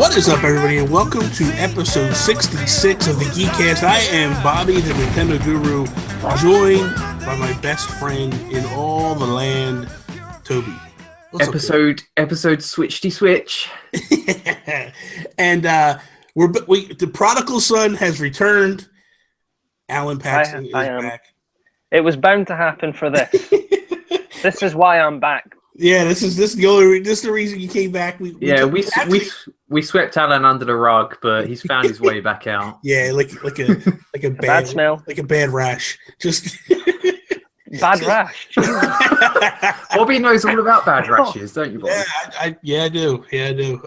What is up, everybody, and welcome to episode 66 of the Geekcast. I am Bobby, the Nintendo Guru, joined by my best friend in all the land, Toby. What's episode switchy switch. And the prodigal son has returned. Allan Paxton is back. It was bound to happen for this. This is why I'm back. Yeah, this is the reason you came back. We swept Allan under the rug, but he's found his way back out. Yeah, like a bad smell, like a bad rash. Just bad rash. Bobby knows all about bad rashes, don't you, Bobby? I do.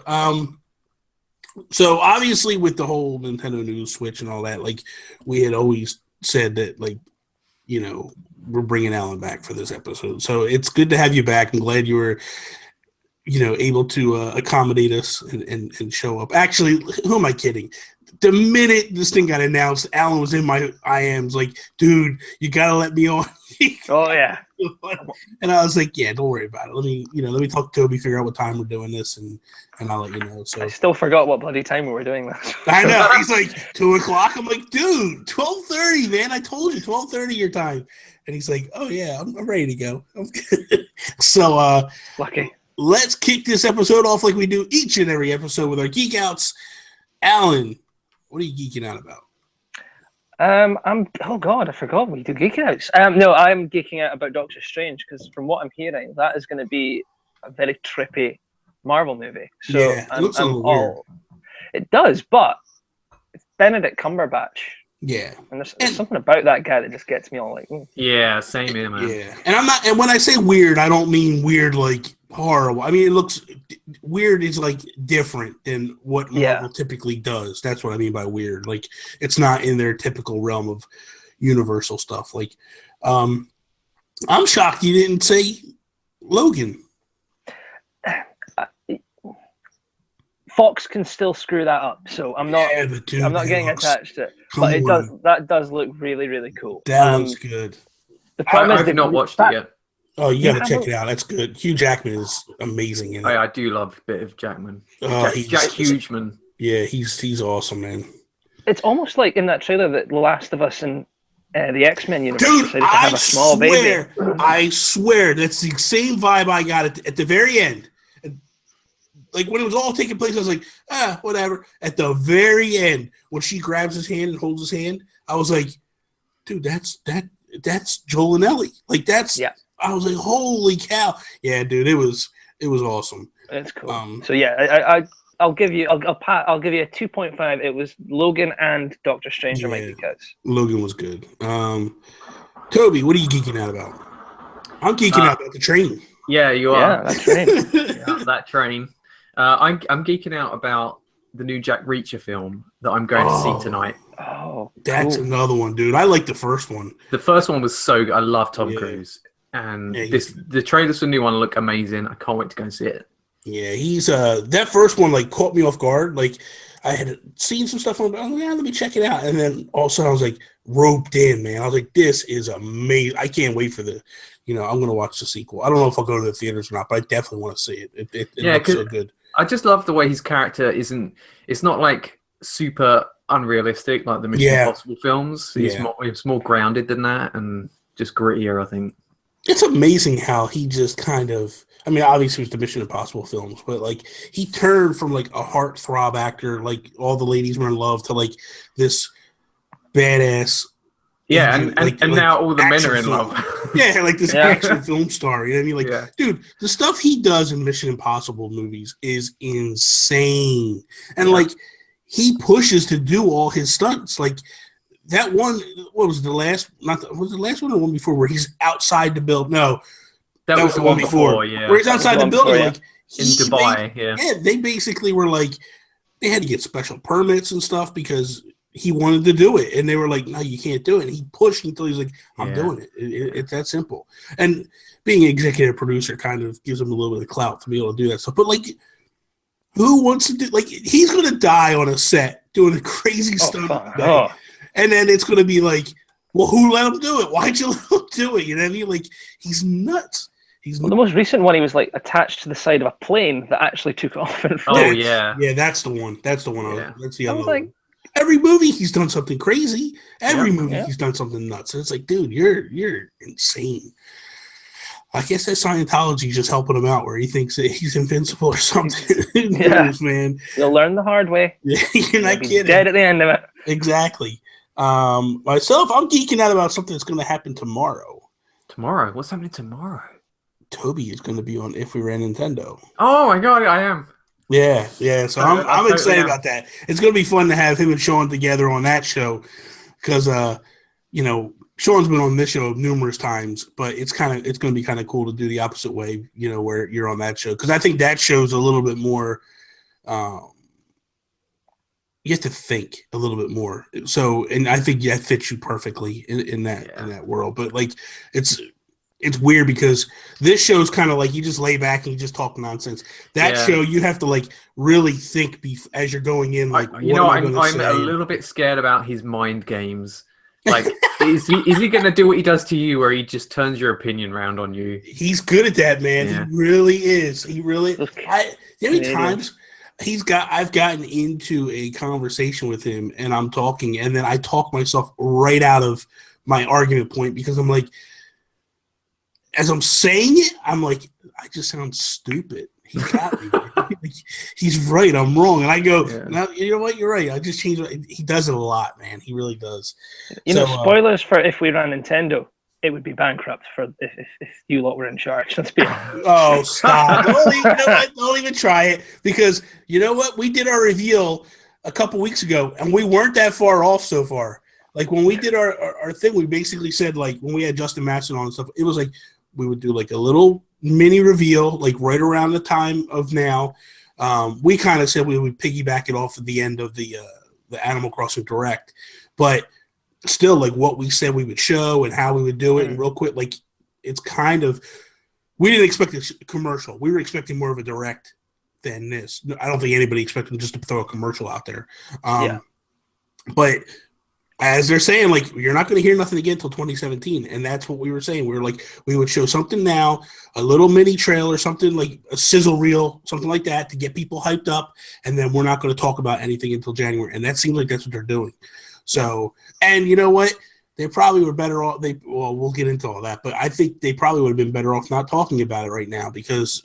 So obviously, with the whole Nintendo News Switch and all that, like we had always said that, like, you know, we're bringing Allan back for this episode. So it's good to have you back. I'm glad you were, you know, able to accommodate us and show up. Actually, who am I kidding? The minute this thing got announced, Allan was in my IMs like, dude, you got to let me on. Oh, yeah. And I was like, yeah, don't worry about it. Let me talk to Toby, figure out what time we're doing this, and I'll let you know. So I still forgot what bloody time we were doing this. I know. He's like, 2 o'clock. I'm like, dude, 12:30, man. I told you, 12:30 your time. And he's like, oh, yeah, I'm ready to go. So lucky. Let's kick this episode off like we do each and every episode with our Geek Outs. Allan, what are you geeking out about? I forgot we do Geek Outs. No, I'm geeking out about Doctor Strange because from what I'm hearing, that is going to be a very trippy Marvel movie. So yeah, it looks a little weird. It does, but it's Benedict Cumberbatch. Yeah, and there's something about that guy that just gets me all like. Yeah, same here, man. Yeah, and when I say weird, I don't mean weird like horrible. I mean, it looks weird is like different than what Marvel typically does. That's what I mean by weird. Like, it's not in their typical realm of Universal stuff. Like, I'm shocked you didn't say Logan. Fox can still screw that up, so I'm not. Yeah, but dude, I'm not getting attached to it. But it does. That does look really, really cool. That looks good. The problem is I've not watched it yet. Oh, you gotta check it out. That's good. Hugh Jackman is amazing in it. I do love a bit of Jackman. Jack Hugeman. Yeah, he's awesome, man. It's almost like in that trailer that The Last of Us and the X-Men universe decided to have a small baby. I swear, that's the same vibe I got at the very end. Like, when it was all taking place, I was like, whatever. At the very end, when she grabs his hand and holds his hand, I was like, dude, that's Joel and Ellie. Like, I was like, holy cow. Yeah, dude, it was awesome. It's cool. So yeah, I'll give you a 2.5. It was Logan and Doctor Strange are my Geek Outs. Logan was good. Toby, what are you geeking out about? I'm geeking out about the train. Yeah, you are. Yeah, that train. That train. I'm geeking out about the new Jack Reacher film that I'm going to see tonight. Oh, that's another one, dude. I like the first one. The first one was so good. I love Tom Cruise, and the trailers for the new one look amazing. I can't wait to go and see it. Yeah, he's that first one like caught me off guard. Like, I had seen some stuff on. Oh, yeah, let me check it out, and then also I was like roped in, man. I was like, this is amazing. I can't wait for the. I'm going to watch the sequel. I don't know if I'll go to the theaters or not, but I definitely want to see it. It looks so good. I just love the way his character isn't. It's not like super unrealistic like the Mission Impossible films. He's more grounded than that and just grittier, I think. It's amazing how he just kind of. I mean, obviously, it was the Mission Impossible films, but like he turned from like a heartthrob actor, like all the ladies were in love, to like this badass. Yeah, and now all the men are in love. Yeah, like this action film star. You know what I mean? Like, dude, the stuff he does in Mission Impossible movies is insane. And like, he pushes to do all his stunts. Like that one. What was the last? Was the last one or the one before where he's outside the building? No, that was the one before. Yeah, where he's outside the building, before, like in Dubai. Yeah, they basically were like they had to get special permits and stuff because. He wanted to do it, and they were like, no, you can't do it. And he pushed until he's like, I'm doing it. It's that simple. And being an executive producer kind of gives him a little bit of clout to be able to do that stuff. But, like, who wants to do – like, he's going to die on a set doing a crazy stunt. And then it's going to be like, well, who let him do it? Why'd you let him do it? You know what I mean? Like, he's nuts. The most recent one, he was like attached to the side of a plane that actually took off and flew. Oh yeah, that's the one. That's the one. Yeah. That's the I other was one. like, every movie he's done something crazy. Every movie Yeah. he's done something nuts. And it's like, dude, you're insane. I guess that Scientology just helping him out, where he thinks that he's invincible or something. Who knows, man? You'll learn the hard way. Yeah, you're not kidding. Dead at the end of it. Exactly. Myself, I'm geeking out about something that's going to happen tomorrow. Tomorrow? What's happening tomorrow? Toby is going to be on If We Ran Nintendo. Oh my god, I am. Yeah. So I'm excited about that. It's going to be fun to have him and Sean together on that show because, Sean's been on this show numerous times, but it's going to be kind of cool to do the opposite way, where you're on that show. Because I think that show's a little bit more, you have to think a little bit more. So, and I think that fits you perfectly in that world. But like, it's weird because this show's kind of like you just lay back and you just talk nonsense. That show, you have to like really think as you're going in. Like, I'm a little bit scared about his mind games. Like, is he going to do what he does to you, where he just turns your opinion around on you? He's good at that, man. Yeah. He really is. He really. How many times I've gotten into a conversation with him, and I'm talking, and then I talk myself right out of my argument point because I'm like, as I'm saying it, I'm like, I just sound stupid. He got me. He's right. I'm wrong. And I go, no, you know what? You're right. I just changed. He does it a lot, man. He really does. Spoilers for If We Ran Nintendo. It would be bankrupt if you lot were in charge. Let's be honest. Oh, stop. Don't even try it. Because you know what? We did our reveal a couple weeks ago, and we weren't that far off so far. Like, when we did our thing, we basically said, like, when we had Justin Masson on and stuff, it was like we would do, like, a little mini reveal, like, right around the time of now. We kind of said we would piggyback it off at the end of the Animal Crossing Direct. But still, like, what we said we would show and how we would do it, and real quick, like, it's kind of – we didn't expect a commercial. We were expecting more of a direct than this. I don't think anybody expected just to throw a commercial out there. But – as they're saying, like, you're not going to hear nothing again until 2017, and that's what we were saying. We were like, we would show something now, a little mini trailer, something like a sizzle reel, something like that to get people hyped up, and then we're not going to talk about anything until January, and that seems like that's what they're doing. So, and you know what? They probably were better off. We'll get into all that, but I think they probably would have been better off not talking about it right now because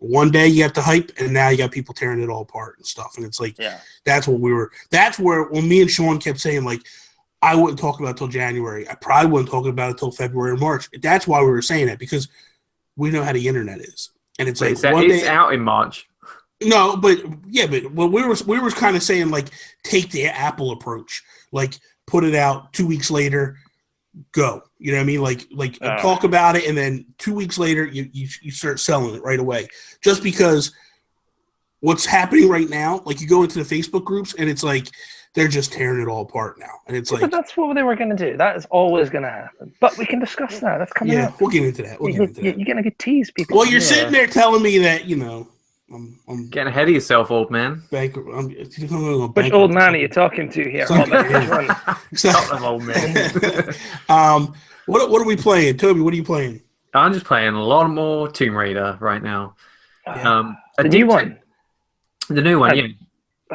one day you got the hype, and now you got people tearing it all apart and stuff. And it's like, that's where when me and Sean kept saying, like, I wouldn't talk about it till January. I probably wouldn't talk about it till February or March. That's why we were saying that, because we know how the internet is. And it's like it's out in March. No, but well, we were kind of saying, like, take the Apple approach, like, put it out 2 weeks later, go. You know what I mean? Like talk about it, and then 2 weeks later you start selling it right away. Just because what's happening right now, like, you go into the Facebook groups and it's like they're just tearing it all apart now, and it's like. But that's what they were going to do. That is always going to happen. But we can discuss that. That's coming up. We'll get into that. You're going to get teased, people. Well, you're sitting there telling me that I'm getting ahead of yourself, old man. Which old man are you talking to here? Stop them, old man. What are we playing, Toby? What are you playing? I'm just playing a lot more Tomb Raider right now. The new one. The new one, yeah.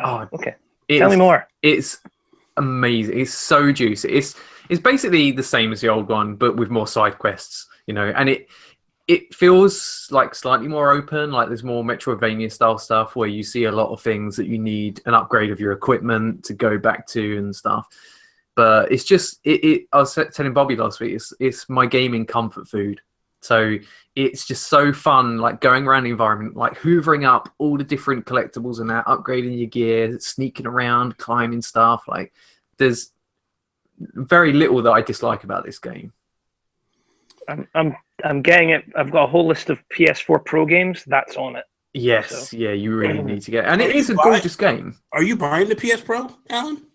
Oh, okay. Tell me more. It's amazing. It's so juicy. It's basically the same as the old one, but with more side quests, and it feels like slightly more open, like there's more Metroidvania style stuff where you see a lot of things that you need an upgrade of your equipment to go back to and stuff. But it's just, I was telling Bobby last week, it's my gaming comfort food. So it's just so fun, like going around the environment, like hoovering up all the different collectibles and that, upgrading your gear, sneaking around, climbing stuff. Like, there's very little that I dislike about this game. I'm getting it. I've got a whole list of PS4 Pro games. That's on it. Yes, so. Yeah, you really need to get it. And it is a gorgeous game. Are you buying the PS Pro, Alan?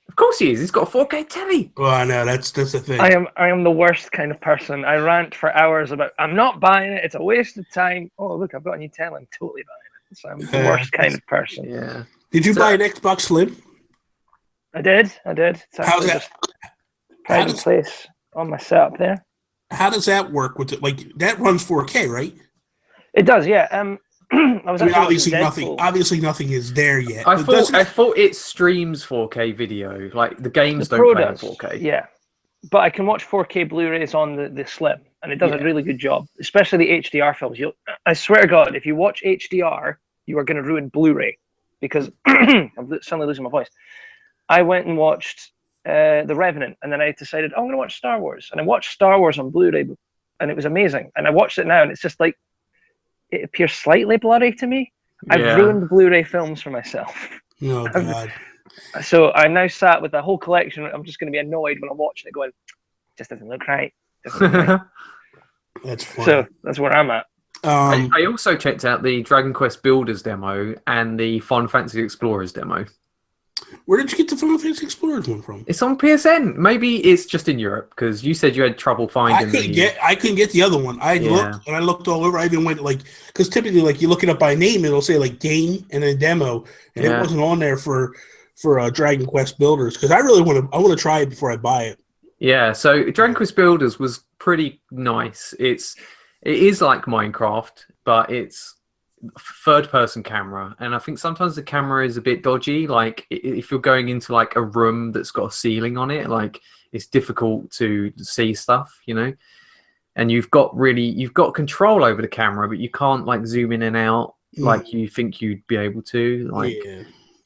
Of course he is. He's got a 4K telly. Well, I know that's the thing. I am the worst kind of person. I rant for hours about I'm not buying it. It's a waste of time. Oh, look, I've got a new telly. I'm totally buying it. So I'm the worst kind of person. Yeah. Did you buy an Xbox Slim? I did. How's that? Private place on my setup there. how does that work with it? Like that runs 4K, right? It does, yeah. Obviously nothing is there yet. I thought it streams 4K video. Like the games don't play in 4K. Yeah, but I can watch 4K Blu-rays on the Slim, and it does a really good job, especially the HDR films. I swear to God, if you watch HDR, you are going to ruin Blu-ray because I'm suddenly losing my voice. I went and watched The Revenant, and then I decided I'm going to watch Star Wars, and I watched Star Wars on Blu-ray, and it was amazing. And I watched it now, and it's just like it appears slightly blurry to me. I've ruined Blu-ray films for myself. Oh God! So I now sat with the whole collection. I'm just going to be annoyed when I'm watching it, going, "Just doesn't look right." That's funny. So that's where I'm at. I also checked out the Dragon Quest Builders demo and the Final Fantasy Explorers demo. Where did you get the Final Fantasy Explorers one from? It's on PSN. Maybe it's just in Europe because you said you had trouble finding. I couldn't get the other one. I looked all over. I even went because typically you look it up by name, it'll say game and then demo, and it wasn't on there for Dragon Quest Builders because I really want to try it before I buy it. Yeah, so Dragon Quest Builders was pretty nice. It is like Minecraft, but it's third-person camera, and I think sometimes the camera is a bit dodgy. Like if you're going into like a room that's got a ceiling on it, like it's difficult to see stuff, And you've got control over the camera, but you can't like zoom in and out like you think you'd be able to.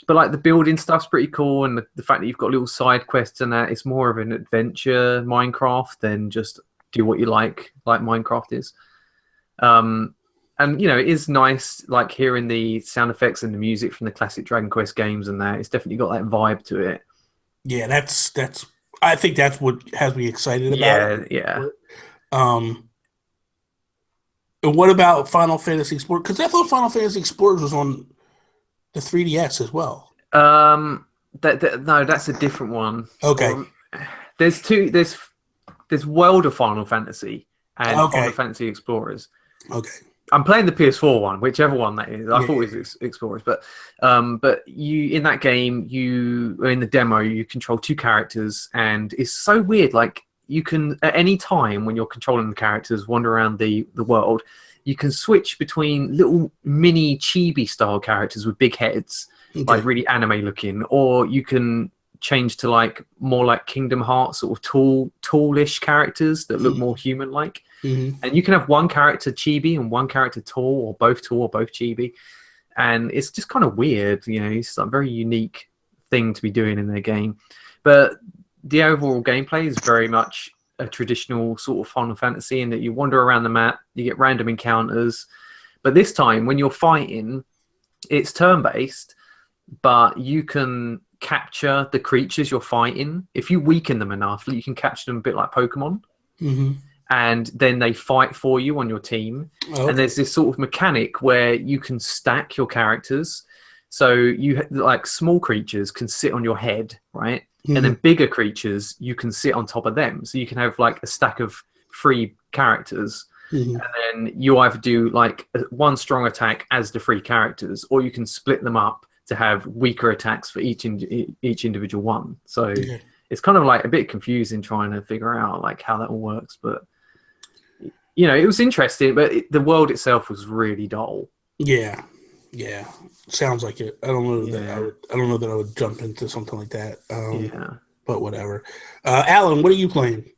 But like the building stuff's pretty cool, and the fact that you've got little side quests and that, it's more of an adventure Minecraft than just do what you like Minecraft is. And it is nice, like hearing the sound effects and the music from the classic Dragon Quest games, and that it's definitely got that vibe to it. Yeah, that's. I think that's what has me excited about it. Yeah. And what about Final Fantasy Explorers? Because I thought Final Fantasy Explorers was on the 3DS as well. No, that's a different one. Okay. There's two. There's World of Final Fantasy and Final Fantasy Explorers. Okay. I'm playing the PS4 one, whichever one that is. I thought it was Explorers, but you in that game, in the demo, you control two characters, and it's so weird. Like you can at any time when you're controlling the characters, wander around the world, you can switch between little mini chibi style characters with big heads, like really anime looking, or you can change to like more like Kingdom Hearts sort of tallish characters that look more human like. And you can have one character chibi and one character tall or both chibi, and it's just kind of weird. It's a very unique thing to be doing in their game, but the overall gameplay is very much a traditional sort of Final Fantasy in that you wander around the map, you get random encounters, but this time when you're fighting, it's turn-based, but you can capture the creatures you're fighting. If you weaken them enough, you can capture them a bit like Pokemon. And then they fight for you on your team. And there's this sort of mechanic where you can stack your characters. So you like small creatures can sit on your head, right? And then bigger creatures, you can sit on top of them. So you can have like a stack of 3 characters. And then you either do like one strong attack as the 3 characters, or you can split them up to have weaker attacks for each individual one. So it's kind of like a bit confusing trying to figure out like how that all works, but it was interesting, but the world itself was really dull. Yeah, sounds like it. I don't know that I would jump into something like that. But whatever. Allan, what are you playing?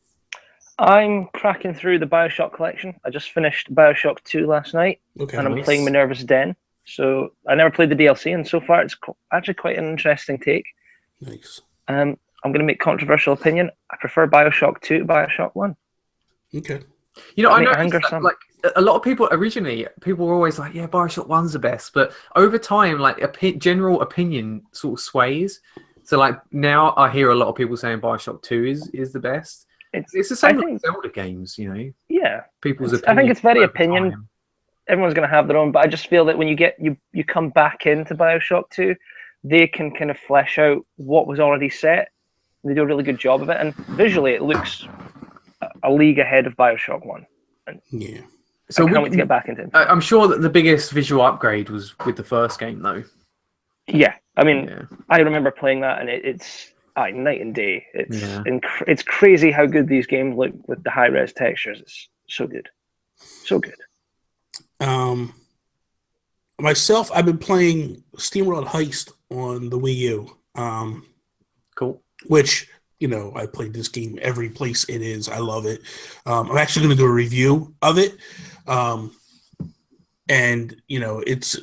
I'm cracking through the BioShock collection. I just finished BioShock 2 last night, and I'm playing Minerva's Den. So I never played the DLC, and so far it's actually quite an interesting take. Nice. I'm going to make controversial opinion. I prefer BioShock 2 to BioShock 1. Okay. I noticed that, like a lot of people were always like, yeah, BioShock 1's the best, but over time, like general opinion sort of sways. So like now I hear a lot of people saying BioShock 2 is the best. It's the same with Zelda games, Yeah. People's opinion. I think it's very opinion. Everyone's going to have their own, but I just feel that when you come back into BioShock 2, they can kind of flesh out what was already set. They do a really good job of it, and visually it looks a league ahead of BioShock 1. So I can't wait to get back into it. I'm sure that the biggest visual upgrade was with the first game, though. Yeah, I mean, I remember playing that, and night and day. It's Yeah. it's crazy how good these games look with the high res textures. It's so good, so good. Myself, I've been playing SteamWorld Heist on the Wii U. Cool. Which, I played this game every place it is. I love it. I'm actually going to do a review of it. And, it's...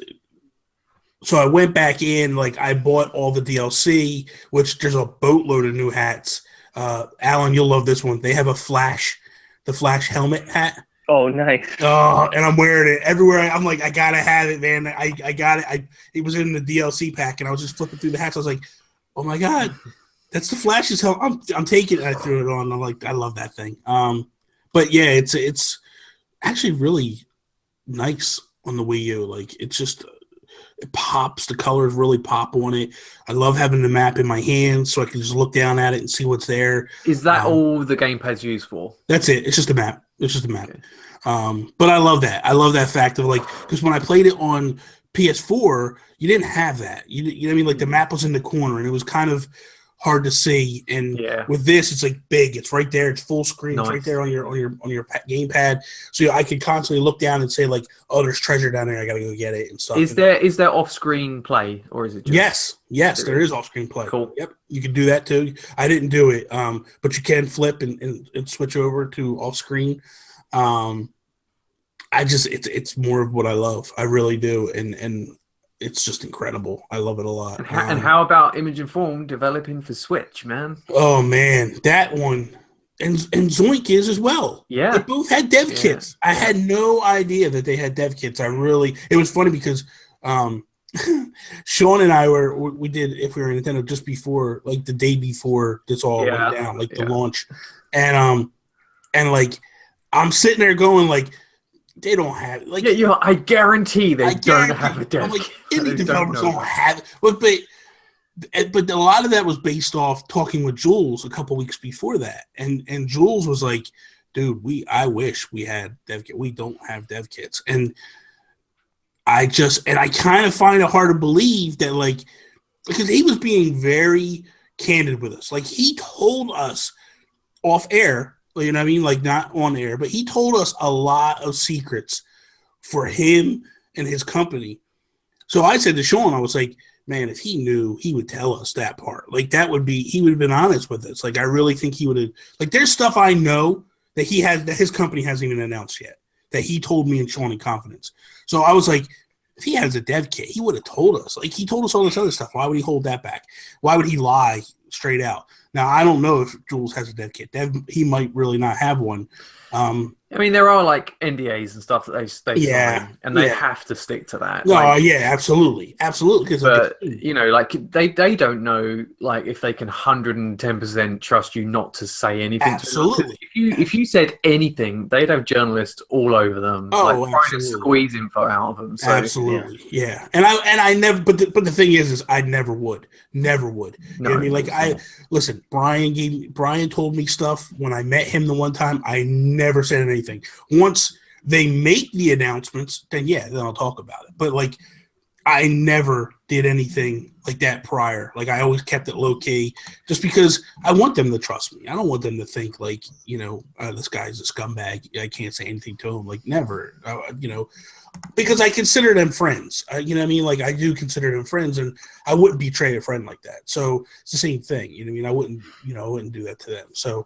So I went back in, I bought all the DLC, which there's a boatload of new hats. Allan, you'll love this one. They have the Flash helmet hat. Oh, nice. Oh, and I'm wearing it everywhere. I'm like, I gotta have it, man. I got it. It was in the DLC pack, and I was just flipping through the hats. I was like, oh my god, that's the Flash's helmet. I'm taking it. I threw it on. I'm like, I love that thing. But yeah, it's actually really nice on the Wii U. It's just it pops. The colors really pop on it. I love having the map in my hands so I can just look down at it and see what's there. Is that all the gamepad's used for? That's it. It's just a map. Okay. But I love that. I love that fact of because when I played it on PS4, you didn't have that. You know what I mean? The map was in the corner and it was kind of hard to see. And with this, it's big. It's right there. It's full screen. Nice. It's right there on your gamepad. So I could constantly look down and say oh, there's treasure down there. I gotta go get it and stuff. Is there off-screen play or is it just... Yes, there is off-screen play. Cool. Yep, you can do that too. I didn't do it, but you can flip and switch over to off-screen. It's more of what I love. I really do, and it's just incredible. I love it a lot. And how about Image Informed developing for Switch, man? Oh man, that one and Zoink is as well. Yeah, they both had dev kits. I had no idea that they had dev kits. It was funny because Sean and I we did If We Were Nintendo just before the day before this all went down, the launch, and I'm sitting there going they don't have it. I guarantee they don't have a dev kit. Indie developers don't have it. But a lot of that was based off talking with Jules a couple weeks before that. And Jules was like, dude, I wish we had dev kit. We don't have dev kits. And I kind of find it hard to believe that because he was being very candid with us. He told us off air, you know what I mean? Not on air, but he told us a lot of secrets for him and his company. So I said to Sean, I was like, man, if he knew, he would tell us that part. He would have been honest with us. I really think he would have, there's stuff I know that that his company hasn't even announced yet, that he told me and Sean in confidence. So I was like, if he has a dev kit, he would have told us. He told us all this other stuff. Why would he hold that back? Why would he lie straight out? Now, I don't know if Jules has a dev kit. He might really not have one. There are NDAs and stuff that they sign, and they have to stick to that. No, absolutely. But they don't know if they can 110% trust you not to say anything. Absolutely. If you said anything, they'd have journalists all over them, trying to squeeze info out of them. So, absolutely, yeah. And I never. But the thing is I never would. You know what I mean? Listen. Brian told me stuff when I met him the one time. I never said anything. Once they make the announcements, then I'll talk about it. But I never did anything like that prior. I always kept it low key, just because I want them to trust me. I don't want them to think this guy's a scumbag. I can't say anything to him. Never. Because I consider them friends. You know what I mean? I do consider them friends, and I wouldn't betray a friend like that. So it's the same thing. You know what I mean? I wouldn't do that to them. So.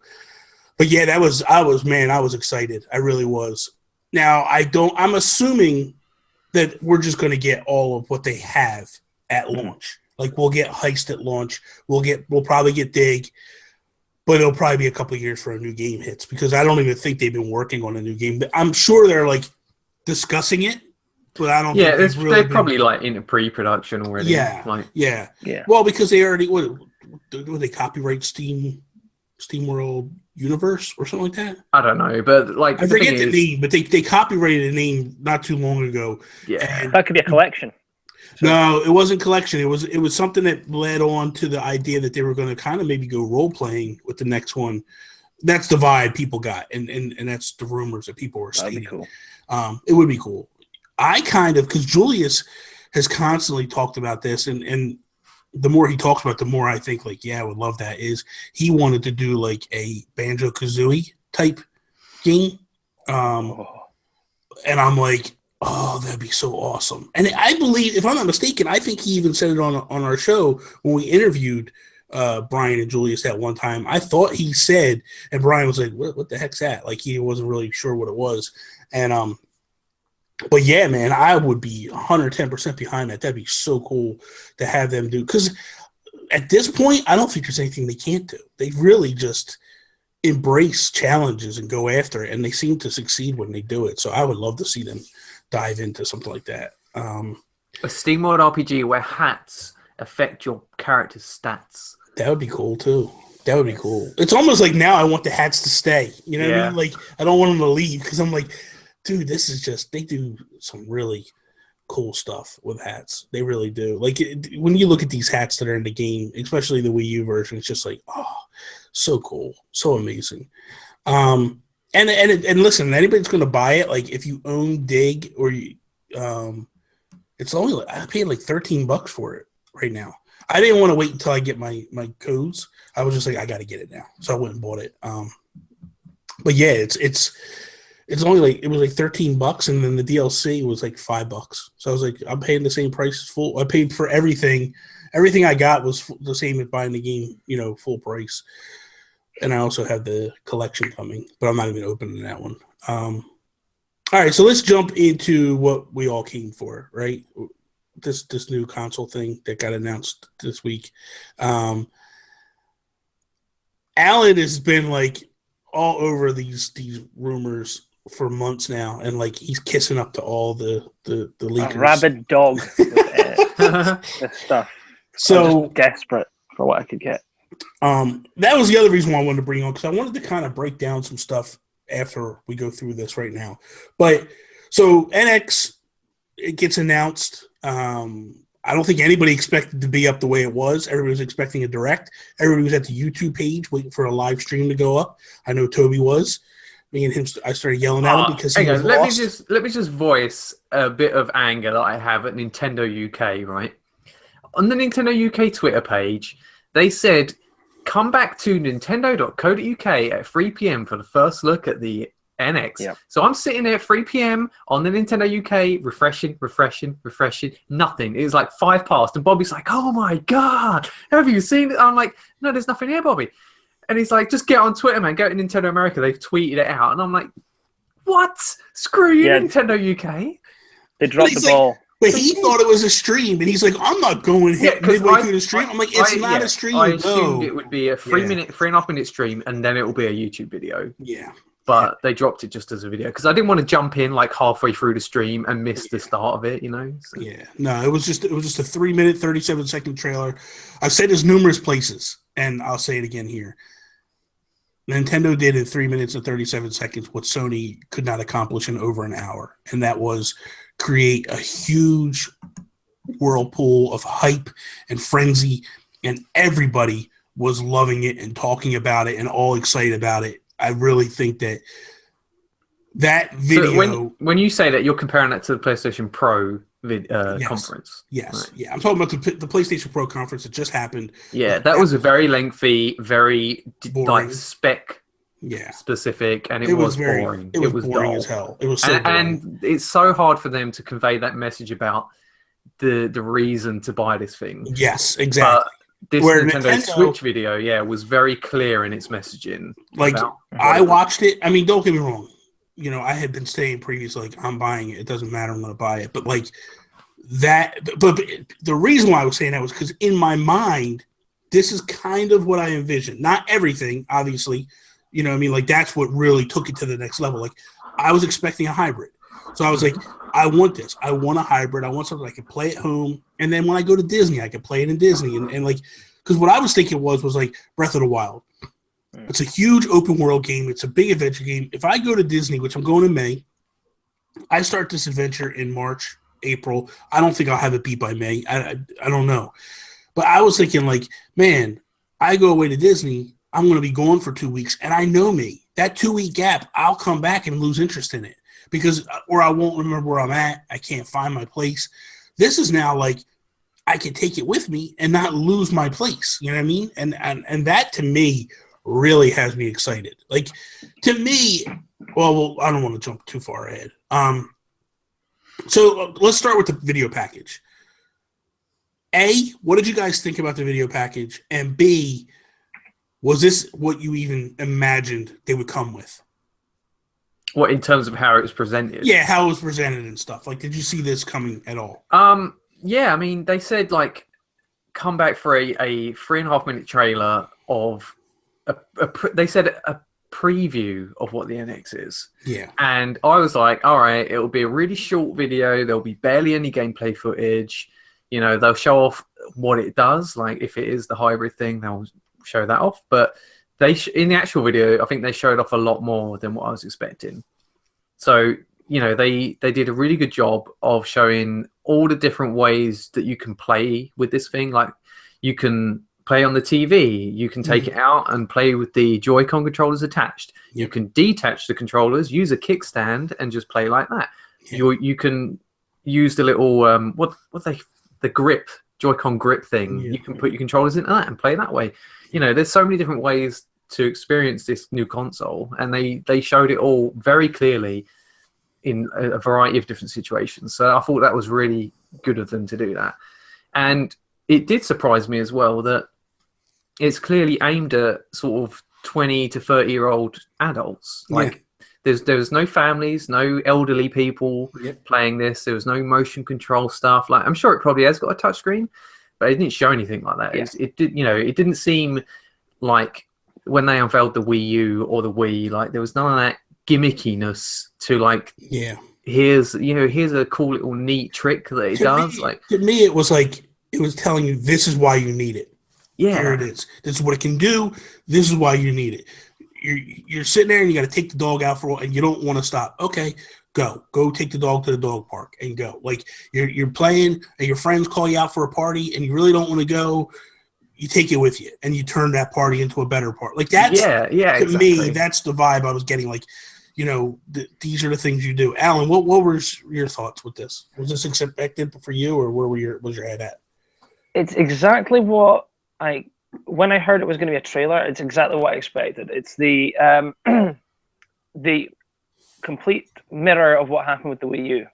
But yeah, I was excited. I really was. Now, I'm assuming that we're just going to get all of what they have at launch. We'll get Heist at launch. We'll probably get Dig, but it'll probably be a couple of years for a new game hits, because I don't even think they've been working on a new game. I'm sure they're discussing it, but I don't think they're probably into pre-production already. Yeah. Well, because they already, what they copyright Steam World Universe or something like that? I don't know, but I forget the name, but they copyrighted a name not too long ago. Yeah, that could be a collection. No, it wasn't collection. It was something that led on to the idea that they were going to kind of maybe go role playing with the next one. That's the vibe people got, and that's the rumors that people were stating. That'd be cool. It would be cool. I because Julius has constantly talked about this, and the more he talks about it, the more I think like, yeah, I would love that. Is he wanted to do like a Banjo-Kazooie type game. And I'm like, oh, that'd be so awesome. And I believe, if I'm not mistaken, I think he even said it on our show when we interviewed Brian and Julius that one time. I thought he said, and Brian was like, what the heck's that? Like, he wasn't really sure what it was. And but yeah, man, I would be 110% behind that. That'd be so cool to have them do. Because at this point, I don't think there's anything they can't do. They really just embrace challenges and go after it, and they seem to succeed when they do it. So I would love to see them dive into something like that. A Steam World RPG where hats affect your character's stats. That would be cool too. That would be cool. It's almost like now I want the hats to stay. You know what I mean? Like, I don't want them to leave because I'm like, dude, this is just, they do some really cool stuff with hats. They really do. Like, when you look at these hats that are in the game, especially the Wii U version, it's just like, oh, so cool, so amazing. And listen, anybody's going to buy it. Like, if you own Dig, or you, it's only, I paid like $13 for it right now. I didn't want to wait until I get my codes. I was just like, I got to get it now, so I went and bought it. But yeah, it's only like, it was like $13, and then the DLC was like $5. So I was like, I'm paying the same price as full. I paid for everything. Everything I got was the same as buying the game, full price. And I also have the collection coming, but I'm not even opening that one. All right, so let's jump into what we all came for, right? This new console thing that got announced this week. Allan has been like all over these rumors for months now, and like he's kissing up to all the leakers. A rabid dog with this stuff. So I'm just desperate for what I could get. That was the other reason why I wanted to bring on, because I wanted to kind of break down some stuff after we go through this right now. But so NX, it gets announced. I don't think anybody expected to be up the way it was. Everybody was expecting a direct. Everybody was at the YouTube page waiting for a live stream to go up. I know Toby was. Me and him, I started yelling at him because he was lost. Let me just voice a bit of anger that I have at Nintendo UK, right? On the Nintendo UK Twitter page, they said, come back to nintendo.co.uk at 3 p.m. for the first look at the NX. Yep. So I'm sitting there at 3 p.m. on the Nintendo UK, refreshing. Nothing. It was like 5 past, and Bobby's like, oh my God, have you seen it? I'm like, no, there's nothing here, Bobby. And he's like, just get on Twitter, man. Go to Nintendo America. They've tweeted it out. And I'm like, what? Screw you, Nintendo UK. They dropped the ball. But he thought it was a stream, and he's like, I'm not going midway through the stream. I'm like, it's not a stream. I assumed it would be a 3.5 minute stream, and then it will be a YouTube video. Yeah. But they dropped it just as a video, because I didn't want to jump in like halfway through the stream and miss the start of it, So. Yeah. No, it was just a 3-minute, 37-second trailer. I've said this numerous places, and I'll say it again here. Nintendo did in 3 minutes and 37 seconds what Sony could not accomplish in over an hour, and that was create a huge whirlpool of hype and frenzy, and everybody was loving it and talking about it and all excited about it. I really think that video... So when you say that, you're comparing that to the PlayStation Pro conference? Yes, right. Yeah. I'm talking about the PlayStation Pro conference that just happened. Yeah, that was a very lengthy, very spec specific, and it was very boring. It was boring dull as hell. It was so boring. And it's so hard for them to convey that message about the reason to buy this thing. Yes, exactly. But this Nintendo Switch video, was very clear in its messaging. Like, I watched it. I mean, don't get me wrong. I had been saying previously, like, I'm buying it. It doesn't matter. I'm going to buy it. But, like, but the reason why I was saying that was because in my mind, this is kind of what I envisioned. Not everything, obviously. You know what I mean? Like, that's what really took it to the next level. Like, I was expecting a hybrid. So I was like, I want this. I want a hybrid. I want something I can play at home. And then when I go to Disney, I can play it in Disney. And like, because what I was thinking was like Breath of the Wild. It's a huge open world game. It's a big adventure game. If I go to Disney, which I'm going in May, I start this adventure in March, April. I don't think I'll have it beat by May. I don't know. But I was thinking, like, man, I go away to Disney, I'm going to be gone for 2 weeks, and I know me. That 2-week gap, I'll come back and lose interest in it or I won't remember where I'm at. I can't find my place. This is now like I can take it with me and not lose my place. You know what I mean? And that to me really has me excited. Like, to me, well, I don't want to jump too far ahead. So let's start with the video package. A, what did you guys think about the video package? And B, was this what you even imagined they would come with? What, in terms of how it was presented? Yeah, how it was presented and stuff. Like, did you see this coming at all? Yeah, I mean, they said, like, come back for a 3.5-minute trailer of they said a preview of what the NX is. Yeah. And I was like, all right, it'll be a really short video. There'll be barely any gameplay footage. You know, they'll show off what it does. Like, if it is the hybrid thing, they'll show that off. But in the actual video, I think they showed off a lot more than what I was expecting. So, you know, they did a really good job of showing all the different ways that you can play with this thing. Like, you can play on the TV, you can take it out and play with the Joy-Con controllers attached. You can detach the controllers, use a kickstand, and just play like that. You can use the little the grip, Joy-Con grip thing. You can put your controllers into that and play that way. You know, there's so many different ways to experience this new console, and they showed it all very clearly in a variety of different situations. So I thought that was really good of them to do that. And it did surprise me as well that it's clearly aimed at sort of 20 to 30-year-old adults. Like, there was no families, no elderly people playing this. There was no motion control stuff. Like, I'm sure it probably has got a touchscreen, but it didn't show anything like that. It did, you know, it didn't seem like when they unveiled the Wii U or the Wii, like, there was none of that gimmickiness to, like, here's a cool little neat trick that it does. Like, to me, it was like, it was telling you, this is why you need it. Yeah. Here it is. This is what it can do. This is why you need it. You're sitting there and you got to take the dog out for a while and you don't want to stop. Okay, go take the dog to the dog park and go. Like, you're playing and your friends call you out for a party and you really don't want to go. You take it with you and you turn that party into a better party. Like, that's to me, that's the vibe I was getting. Like, you know, these are the things you do. Allan, what were your thoughts with this? Was this expected for you, or where was your head at? It's exactly what when I heard it was going to be a trailer, it's exactly what I expected. It's the the complete mirror of what happened with the Wii U.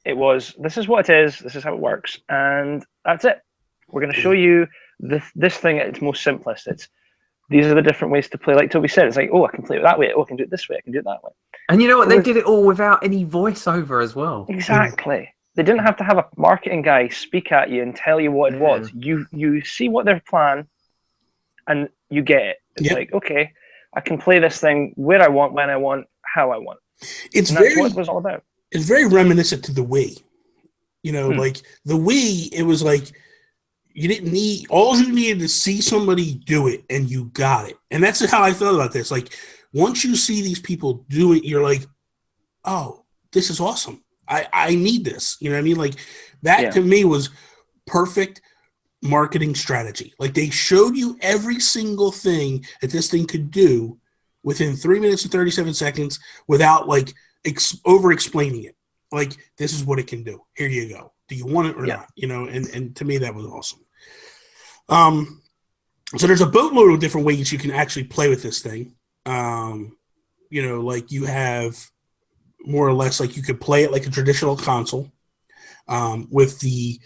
It was, this is what it is, this is how it works, and that's it. We're going to show you this thing at its most simplest. These are the different ways to play. Like Toby said, it's like, oh, I can play it that way. Oh, I can do it this way. I can do it that way. And you know what? They did it all without any voiceover as well. Exactly. They didn't have to have a marketing guy speak at you and tell you what it was. You see what their plan, and you get it. It's like, okay, I can play this thing where I want, when I want, how I want. That's what it was all about. It's very reminiscent to the Wii. You know, like the Wii, it was like, all you needed to see somebody do it and you got it. And that's how I felt about this. Like, once you see these people do it, you're like, oh, this is awesome. I need this. You know what I mean? Like, that to me was perfect marketing strategy. Like, they showed you every single thing that this thing could do within 3 minutes and 37 seconds without, like, over explaining it. Like, this is what it can do. Here you go. Do you want it or not? You know, and to me, that was awesome. So there's a boatload of different ways you can actually play with this thing. You know, like, you have more or less, like, you could play it like a traditional console with the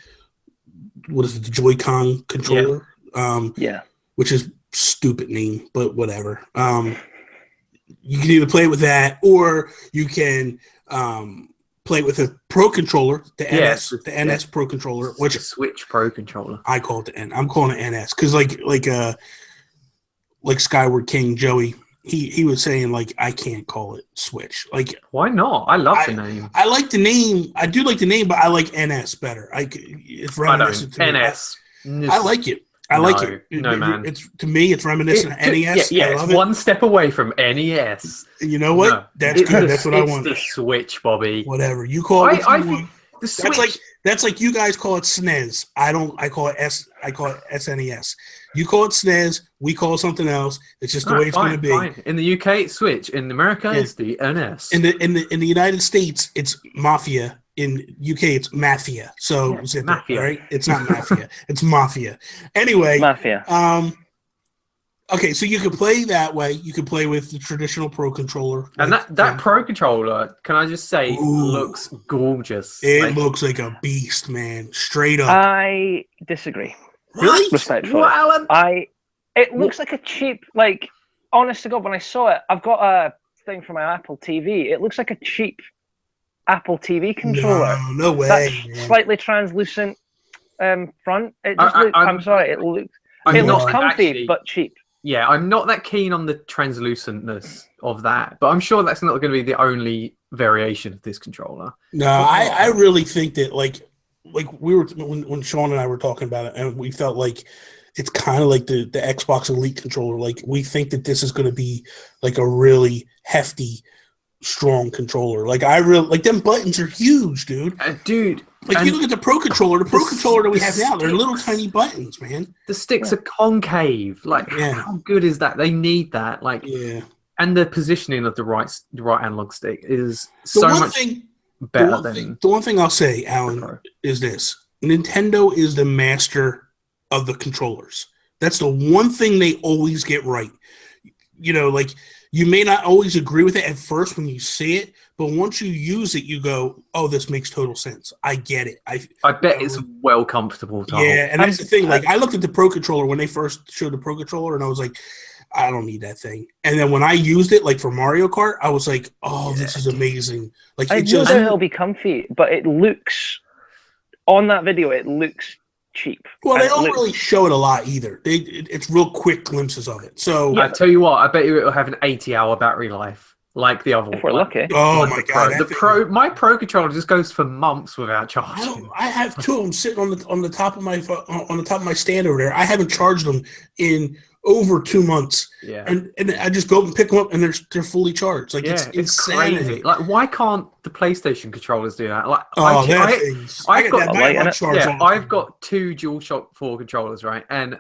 Joy-Con controller. Which is stupid name, but whatever. You can either play it with that, or you can play it with a Pro controller, the NS Pro controller, which Switch Pro controller. I call it the N. I'm calling it NS because like Skyward King Joey, he was saying, like, I can't call it Switch. Like, why not? I love the name. I like the name. I do like the name, but I like NS better. It's reminiscent to NS. Me. I like it. I like it. No, man. It's, to me, it's reminiscent of NES. It's one step away from NES. You know what? No, that's good. That's what I want. It's the Switch, Bobby. Whatever you call it. I think the Switch. That's like you guys call it SNES. I call it SNES. You call it SNES. We call it something else. It's just the way it's going to be. Fine. In the UK, it's Switch. In America, it's the NS. In the United States, it's Mafia in UK it's mafia. So mafia. Right? It's not mafia. It's mafia. Anyway, Mafia. Okay, so you could play that way. You could play with the traditional Pro controller. And that Pro controller, can I just say, looks gorgeous. It looks like a beast, man. Straight up. I disagree. Really? Respectfully. What, Alan? It looks like a cheap, like, honest to God, when I saw it, I've got a thing for my Apple TV. It looks like a cheap Apple TV controller. No way. That slightly translucent front. It just looks, I'm sorry, it looks comfy, actually, but cheap. Yeah, I'm not that keen on the translucentness of that, but I'm sure that's not going to be the only variation of this controller. No, I really think that like we were when Sean and I were talking about it, and we felt like it's kind of like the Xbox Elite controller. Like we think that this is going to be like a really hefty, strong controller. Like I really like them buttons are huge, dude. Dude. Like you look at the Pro controller that we have now, they're little tiny buttons, man. The sticks are concave. Like how good is that? They need that. Like and the positioning of the right analog stick is so much better than the one thing I'll say, Alan, is this. Nintendo is the master of the controllers. That's the one thing they always get right. You know, like you may not always agree with it at first when you see it, but once you use it, you go, "Oh, this makes total sense. I get it." I bet it's well comfortable to hold. Yeah, and that's the thing. Like I looked at the Pro controller when they first showed the Pro controller, and I was like, "I don't need that thing." And then when I used it, like for Mario Kart, I was like, "Oh, this is amazing!" Like I know that it'll be comfy, but it looks on that video. It looks cheap. Well, they don't really show it a lot either. It's real quick glimpses of it. So I tell you what, I bet you it'll have an 80-hour battery life, like the other one. If we're lucky. Oh my god! My Pro controller just goes for months without charging. I have two of them sitting on the top of my stand over there. I haven't charged them in over 2 months. Yeah, and I just go up and pick them up, and they're fully charged. Like it's crazy. Like why can't the PlayStation controllers do that? Like I've got two DualShock 4 controllers, right? And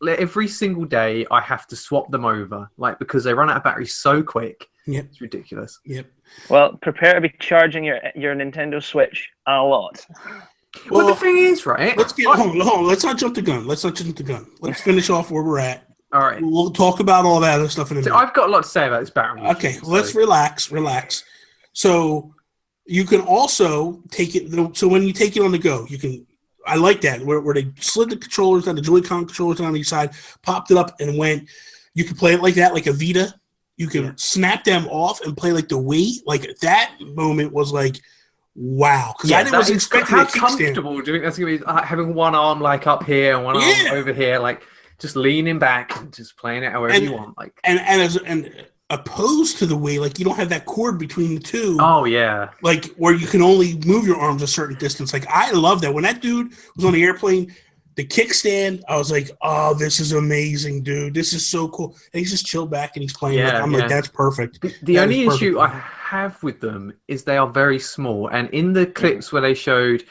every single day I have to swap them over, like because they run out of battery so quick. Yep. It's ridiculous. Yep. Well, prepare to be charging your Nintendo Switch a lot. Well, the thing is, right? Hold on. Let's not jump the gun. Let's finish off where we're at. All right. We'll talk about all that other stuff in a minute. I've got a lot to say about this battery. Okay, let's relax. So you can also take it. So when you take it on the go, you can. I like that where they slid the controllers down, the Joy-Con controllers down each side, popped it up, and went. You can play it like that, like a Vita. You can snap them off and play like the Wii. Like that moment was like, wow, because I wasn't expecting how a kickstand. Comfortable doing that's gonna be having one arm like up here and one arm over here, like. Just leaning back and just playing it however you want, like and opposed to the Wii, like you don't have that cord between the two. Oh yeah, like where you can only move your arms a certain distance. Like I love that when that dude was on the airplane, the kickstand. I was like, oh, this is amazing, dude. This is so cool. And he's just chilled back and he's playing. Like, that's perfect. The only issue I have with them is they are very small. And in the clips where they showed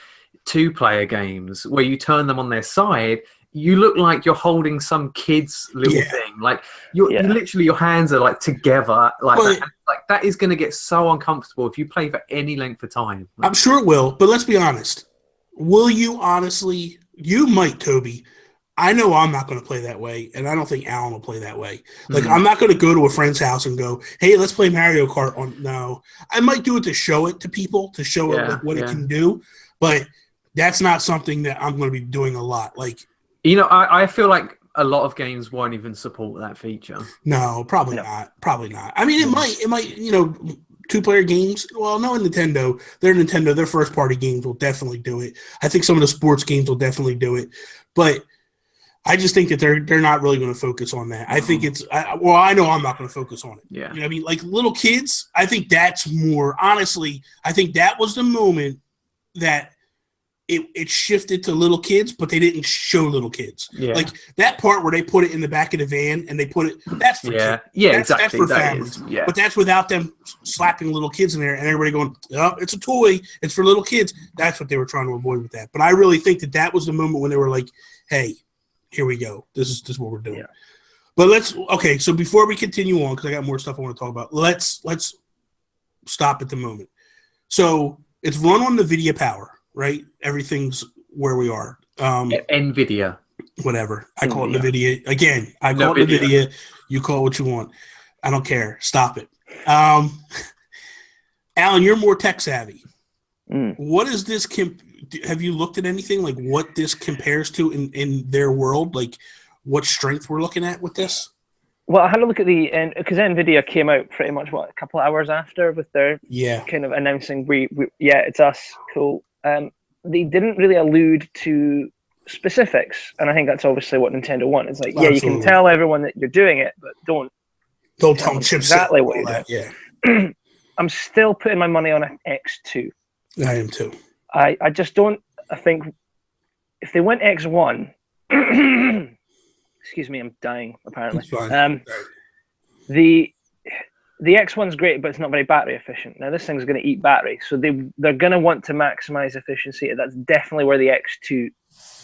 2-player games where you turn them on their side. You look like you're holding some kid's little thing. Like you literally, your hands are like together, like that. And, like that is going to get so uncomfortable if you play for any length of time. Like, I'm sure it will, but let's be honest. Will you honestly? You might, Toby. I know I'm not going to play that way, and I don't think Allan will play that way. Like I'm not going to go to a friend's house and go, "Hey, let's play Mario Kart." No, I might do it to show it to people, to show it like what it can do, but that's not something that I'm going to be doing a lot. Like. You know, I feel like a lot of games won't even support that feature. No, probably not. Probably not. I mean, it might, 2-player games. Well, no, Nintendo, their first-party games will definitely do it. I think some of the sports games will definitely do it. But I just think that they're not really going to focus on that. I think I know I'm not going to focus on it. Yeah. You know what I mean? Like little kids, I think that's more, honestly, I think that was the moment that it shifted to little kids, but they didn't show little kids. Yeah. Like that part where they put it in the back of the van and they put it, that's for kids. Yeah, that's for families. But that's without them slapping little kids in there and everybody going, oh, it's a toy. It's for little kids. That's what they were trying to avoid with that. But I really think that was the moment when they were like, hey, here we go. This is what we're doing. Yeah. But so before we continue on, because I got more stuff I want to talk about, let's stop at the moment. So It's run on NVIDIA power, right? Everything's where we are. NVIDIA. Whatever. I call it NVIDIA. Again, I call it NVIDIA. You call it what you want. I don't care. Stop it. Allan, you're more tech savvy. What is this? Have you looked at anything like what this compares to in their world? Like what strength we're looking at with this? Well, I had a look at because NVIDIA came out pretty much a couple of hours after with their kind of announcing we it's us, cool. They didn't really allude to specifics, and I think that's obviously what Nintendo want. It's like, you can tell everyone that you're doing it, but don't tell them exactly what you're doing. Yeah. I'm still putting my money on an X2. I am too. I just don't. I think if they went X1, excuse me, I'm dying. Apparently, it's fine. The X1's great, but it's not very battery efficient. Now this thing's going to eat battery, so they're going to want to maximize efficiency. That's definitely where the X2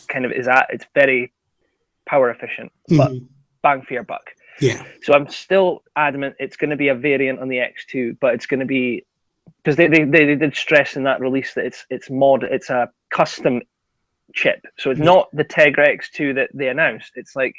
kind of is at. It's very power efficient, but bang for your buck. Yeah. So I'm still adamant it's going to be a variant on the X2, but it's going to be, because they did stress in that release that it's a custom chip. So it's not the Tegra X2 that they announced. It's like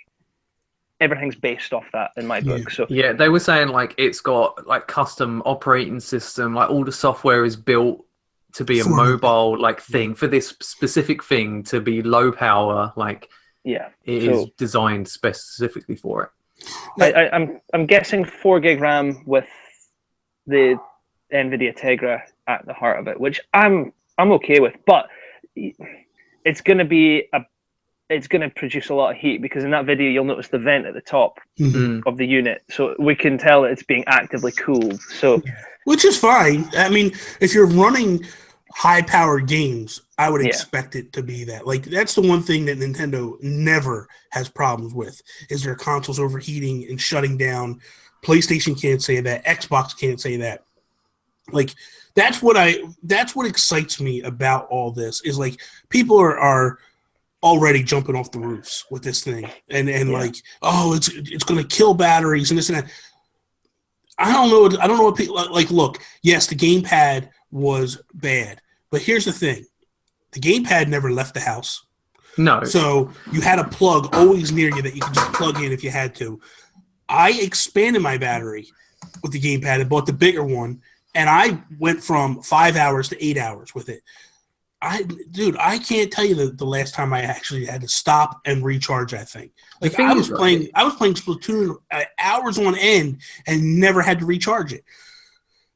everything's based off that in my book. So yeah, they were saying like it's got like custom operating system, like all the software is built to be a mobile like thing for this specific thing to be low power. Like it is designed specifically for it. I'm guessing 4 gig RAM with the NVIDIA Tegra at the heart of it, which I'm okay with, but it's going to produce a lot of heat, because in that video you'll notice the vent at the top of the unit, so we can tell it's being actively cooled. So, which is fine. I mean, if you're running high-powered games, I would expect it to be that. Like, that's the one thing that Nintendo never has problems with, is their consoles overheating and shutting down. PlayStation can't say that. Xbox can't say that. Like, that's what excites me about all this, is like people are already jumping off the roofs with this thing and like, oh, it's going to kill batteries and this and that. I don't know what people like. Look, yes, the gamepad was bad, but here's the thing: the gamepad never left the house. No. So you had a plug always near you that you could just plug in if you had to. I expanded my battery with the gamepad and bought the bigger one, and I went from 5 hours to 8 hours with it. I can't tell you the last time I actually had to stop and recharge that thing. Like, I was playing Splatoon hours on end and never had to recharge it.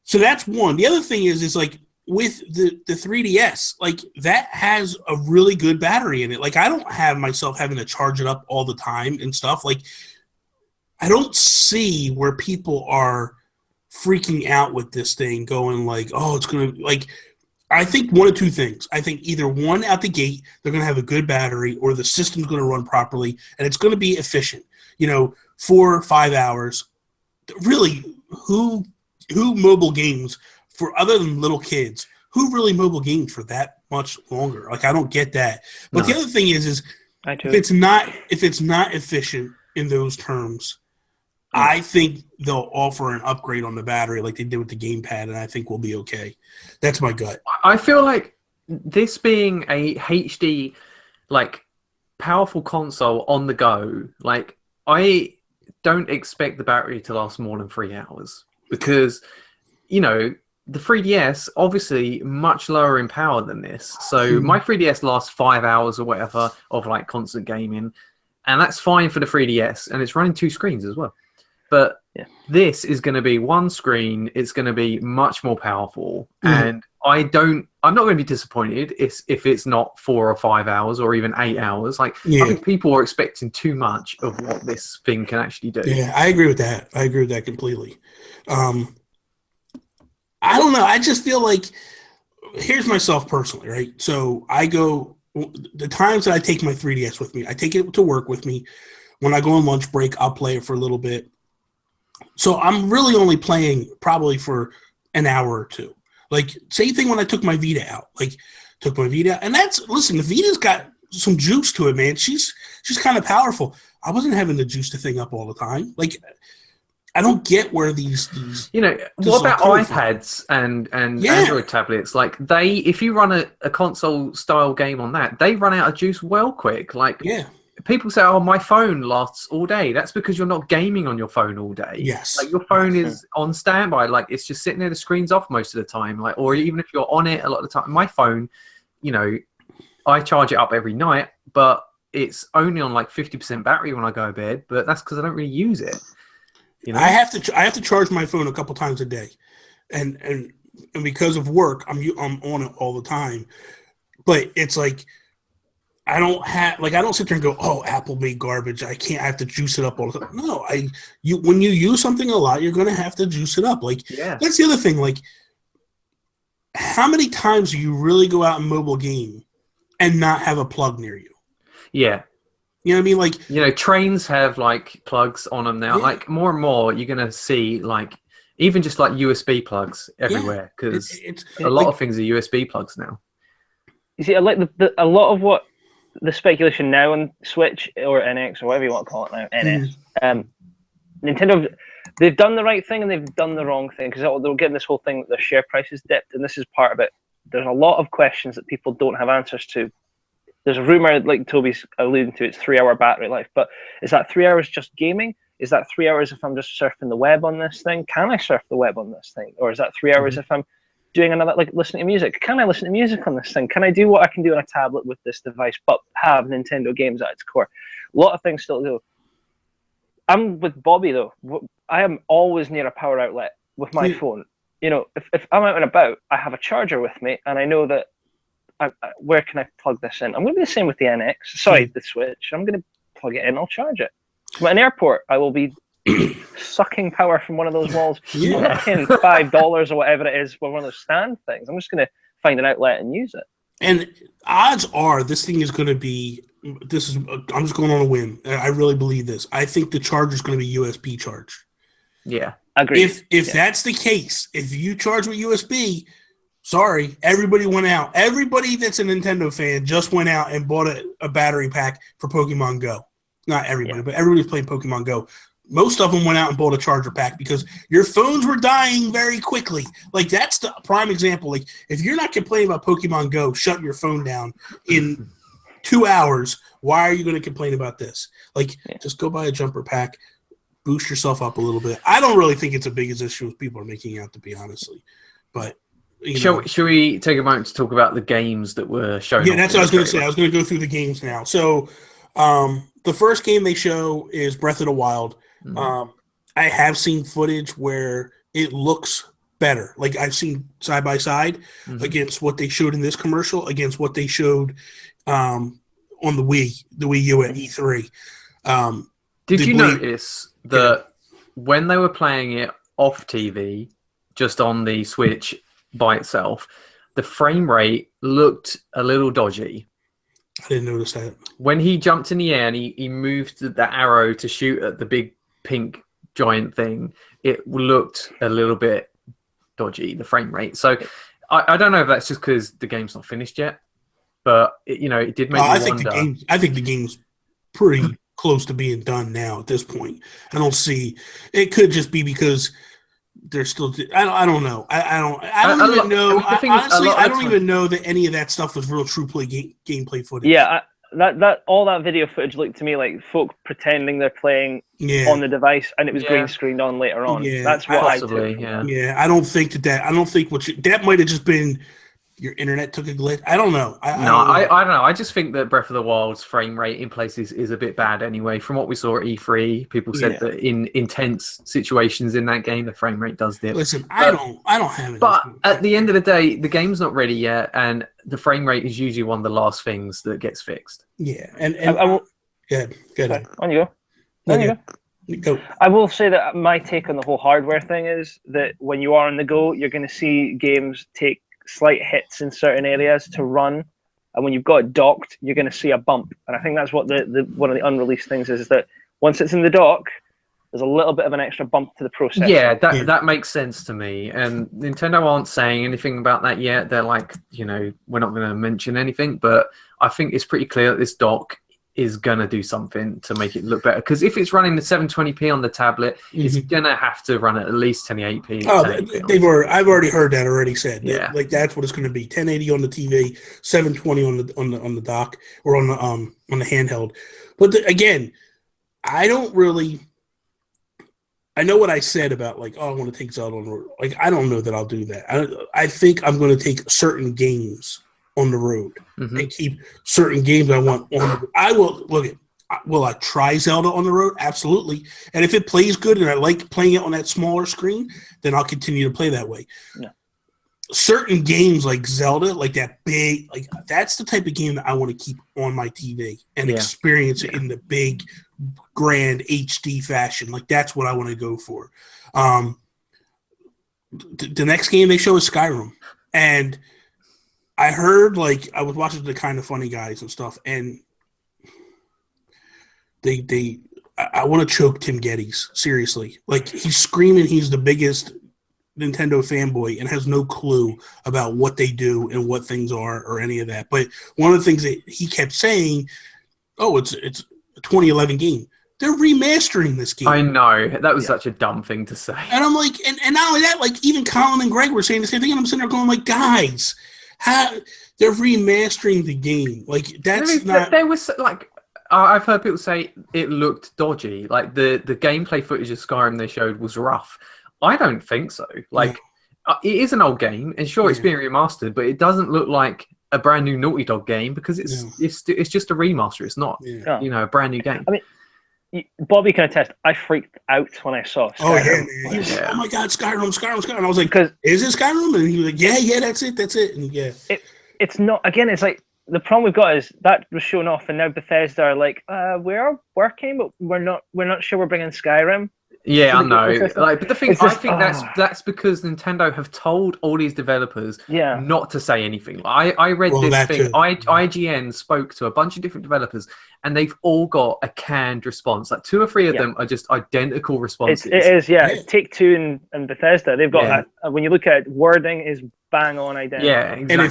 So that's one. The other thing is like with the 3DS, like that has a really good battery in it. Like, I don't have myself having to charge it up all the time and stuff. Like, I don't see where people are freaking out with this thing, going like, oh, it's going to, like, I think one of two things. I think either one, out the gate, they're going to have a good battery, or the system's going to run properly, and it's going to be efficient. 4 or 5 hours. Really, who mobile games for, other than little kids, who really mobile games for that much longer? Like, I don't get that. But the other thing is if it's not efficient in those terms, I think they'll offer an upgrade on the battery like they did with the gamepad, and I think we'll be okay. That's my gut. I feel like this being a HD, like, powerful console on the go, like, I don't expect the battery to last more than 3 hours, because, the 3DS, obviously much lower in power than this. So my 3DS lasts 5 hours or whatever of, like, constant gaming, and that's fine for the 3DS, and it's running 2 screens as well. But this is going to be one screen. It's going to be much more powerful, and I'm not going to be disappointed if it's not 4 or 5 hours or even 8 hours. Like, I think people are expecting too much of what this thing can actually do. Yeah, I agree with that. I agree with that completely. I don't know. I just feel like, here's myself personally, right? So the times that I take my 3DS with me, I take it to work with me. When I go on lunch break, I'll play it for a little bit. So I'm really only playing probably for an hour or two. Like, same thing when I took my Vita out. Like, and listen, the Vita's got some juice to it, man. She's kind of powerful. I wasn't having to juice the thing up all the time. Like, I don't get where these you know, what about iPads and Android tablets? Like if you run a console style game on that, they run out of juice well quick. Like people say, oh, my phone lasts all day. That's because you're not gaming on your phone all day. Yes. Like your phone is on standby. Like it's just sitting there, the screen's off most of the time. Like, or even if you're on it a lot of the time. My phone, you know, I charge it up every night, but it's only on like 50% battery when I go to bed. But that's because I don't really use it. You know? I have to charge my phone a couple times a day, and because of work, I'm on it all the time. But it's like I don't sit there and go, oh, Apple made garbage. I have to juice it up all the time. No, when you use something a lot, you're gonna have to juice it up. Like that's the other thing. Like, how many times do you really go out and mobile game and not have a plug near you? Yeah. You know what I mean? Like, you know, trains have like plugs on them now. Like more and more, you're gonna see like even just like USB plugs everywhere because a lot of things are USB plugs now. You see, I like a lot of what the speculation now on Switch or NX or whatever you want to call it now, NS. Nintendo, they've done the right thing and they've done the wrong thing because they're getting this whole thing that their share price is dipped, and this is part of it. There's a lot of questions that people don't have answers to. There's a rumor, like Toby's alluding to, it's 3-hour battery life. But is that 3 hours just gaming? Is that 3 hours if I'm just surfing the web on this thing? Can I surf the web on this thing? Or is that 3 hours if I'm doing another, like listening to music? Can I listen to music on this thing? Can I do what I can do on a tablet with this device, but have Nintendo games at its core? A lot of things still do. I'm with Bobby, though. I am always near a power outlet with my phone. You know, if I'm out and about, I have a charger with me, and I know that where can I plug this in? I'm going to be the same with the NX. Sorry, the Switch. I'm going to plug it in. I'll charge it. From an airport, I will be sucking power from one of those walls, paying $5 or whatever it is for one of those stand things. I'm just going to find an outlet and use it. And odds are this thing is going to be. I'm just going on a whim. I really believe this. I think the charger is going to be USB charge. Yeah, agreed. If that's the case, if you charge with USB. Sorry, everybody went out. Everybody that's a Nintendo fan just went out and bought a battery pack for Pokemon Go. Not everybody, but everybody's playing Pokemon Go. Most of them went out and bought a charger pack because your phones were dying very quickly. Like, that's the prime example. Like, if you're not complaining about Pokemon Go, shut your phone down in 2 hours, why are you going to complain about this? Like, just go buy a jumper pack, boost yourself up a little bit. I don't really think it's as big as issue as people are making out to be, honestly. But... Shall we take a moment to talk about the games that were shown? Yeah, that's what I was going to say. I was going to go through the games now. So the first game they show is Breath of the Wild. I have seen footage where it looks better. Like, I've seen side by side against what they showed in this commercial against what they showed on the Wii U at E3. Did you notice that when they were playing it off TV, just on the Switch by itself, the frame rate looked a little dodgy? I didn't notice that. When he jumped in the air and he moved the arrow to shoot at the big pink giant thing, it looked a little bit dodgy, the frame rate. So I don't know if that's just because the game's not finished yet, but it did make me wonder. I think the game's pretty close to being done now at this point. I don't see it. Could just be because they're still. I don't know. I don't even know. Honestly, I don't even know that any of that stuff was real true gameplay footage. Yeah, all that video footage looked to me like folk pretending they're playing on the device, and it was green screened on later on. Yeah, that's what I took. Yeah, I don't think that. I don't think that might have just been. Your internet took a glitch. I don't know. I don't know. I just think that Breath of the Wild's frame rate in places is a bit bad anyway. From what we saw at E3, people said that in intense situations in that game, the frame rate does dip. Listen, I don't have it. But at the end of the day, the game's not ready yet, and the frame rate is usually one of the last things that gets fixed. Yeah, and I will. Good. On you go. I will say that my take on the whole hardware thing is that when you are on the go, you're going to see games take slight hits in certain areas to run, and when you've got it docked, you're going to see a bump. And I think that's what the one of the unreleased things is that once it's in the dock, there's a little bit of an extra bump to the process. Yeah, that makes sense to me. And Nintendo aren't saying anything about that yet. They're like, we're not going to mention anything, but I think it's pretty clear that this dock is gonna do something to make it look better. Because if it's running the 720p on the tablet, it's gonna have to run at least 1080p. Oh, I've already heard that already said. Yeah, like that's what it's going to be: 1080 on the TV, 720 on the dock or on the handheld. But again, I don't really. I know what I said about like, oh, I want to take Zelda on the road. Like, I don't know that I'll do that. I think I'm going to take certain games on the road and keep certain games I want on the road. I will look at. Will I try Zelda on the road? Absolutely. And if it plays good and I like playing it on that smaller screen, then I'll continue to play that way. Yeah. Certain games like Zelda, like that big, like that's the type of game that I want to keep on my TV and experience it in the big, grand HD fashion. Like that's what I want to go for. The next game they show is Skyrim. And I heard, like, I was watching the Kind of Funny guys and stuff, and I want to choke Tim Geddes, seriously. Like, he's screaming he's the biggest Nintendo fanboy and has no clue about what they do and what things are or any of that. But one of the things that he kept saying, oh, it's a 2011 game. They're remastering this game. I know. That was such a dumb thing to say. And I'm like, and not only that, like, even Colin and Greg were saying the same thing, and I'm sitting there going, like, guys, they're remastering the game. Like, that's not... There was, like... I've heard people say it looked dodgy. Like the gameplay footage of Skyrim they showed was rough. I don't think so. Like it is an old game, and sure it's being remastered, but it doesn't look like a brand new Naughty Dog game because it's just a remaster. It's not a brand new game. I mean, Bobby can attest. I freaked out when I saw Skyrim. Oh yeah, he was like, oh my god, Skyrim! And I was like, is it Skyrim? And he was like, yeah, that's it. And it's not. Again, it's like. The problem we've got is that was shown off, and now Bethesda are like, we're working, but we're not sure we're bringing Skyrim. Yeah, I know. Like, but the thing, I think that's because Nintendo have told all these developers not to say anything. I read this thing. IGN spoke to a bunch of different developers, and they've all got a canned response. Like 2 or 3 of them are just identical responses. It is. Take-Two and Bethesda, they've got that. When you look at it, wording is bang on identical. Yeah, exactly. And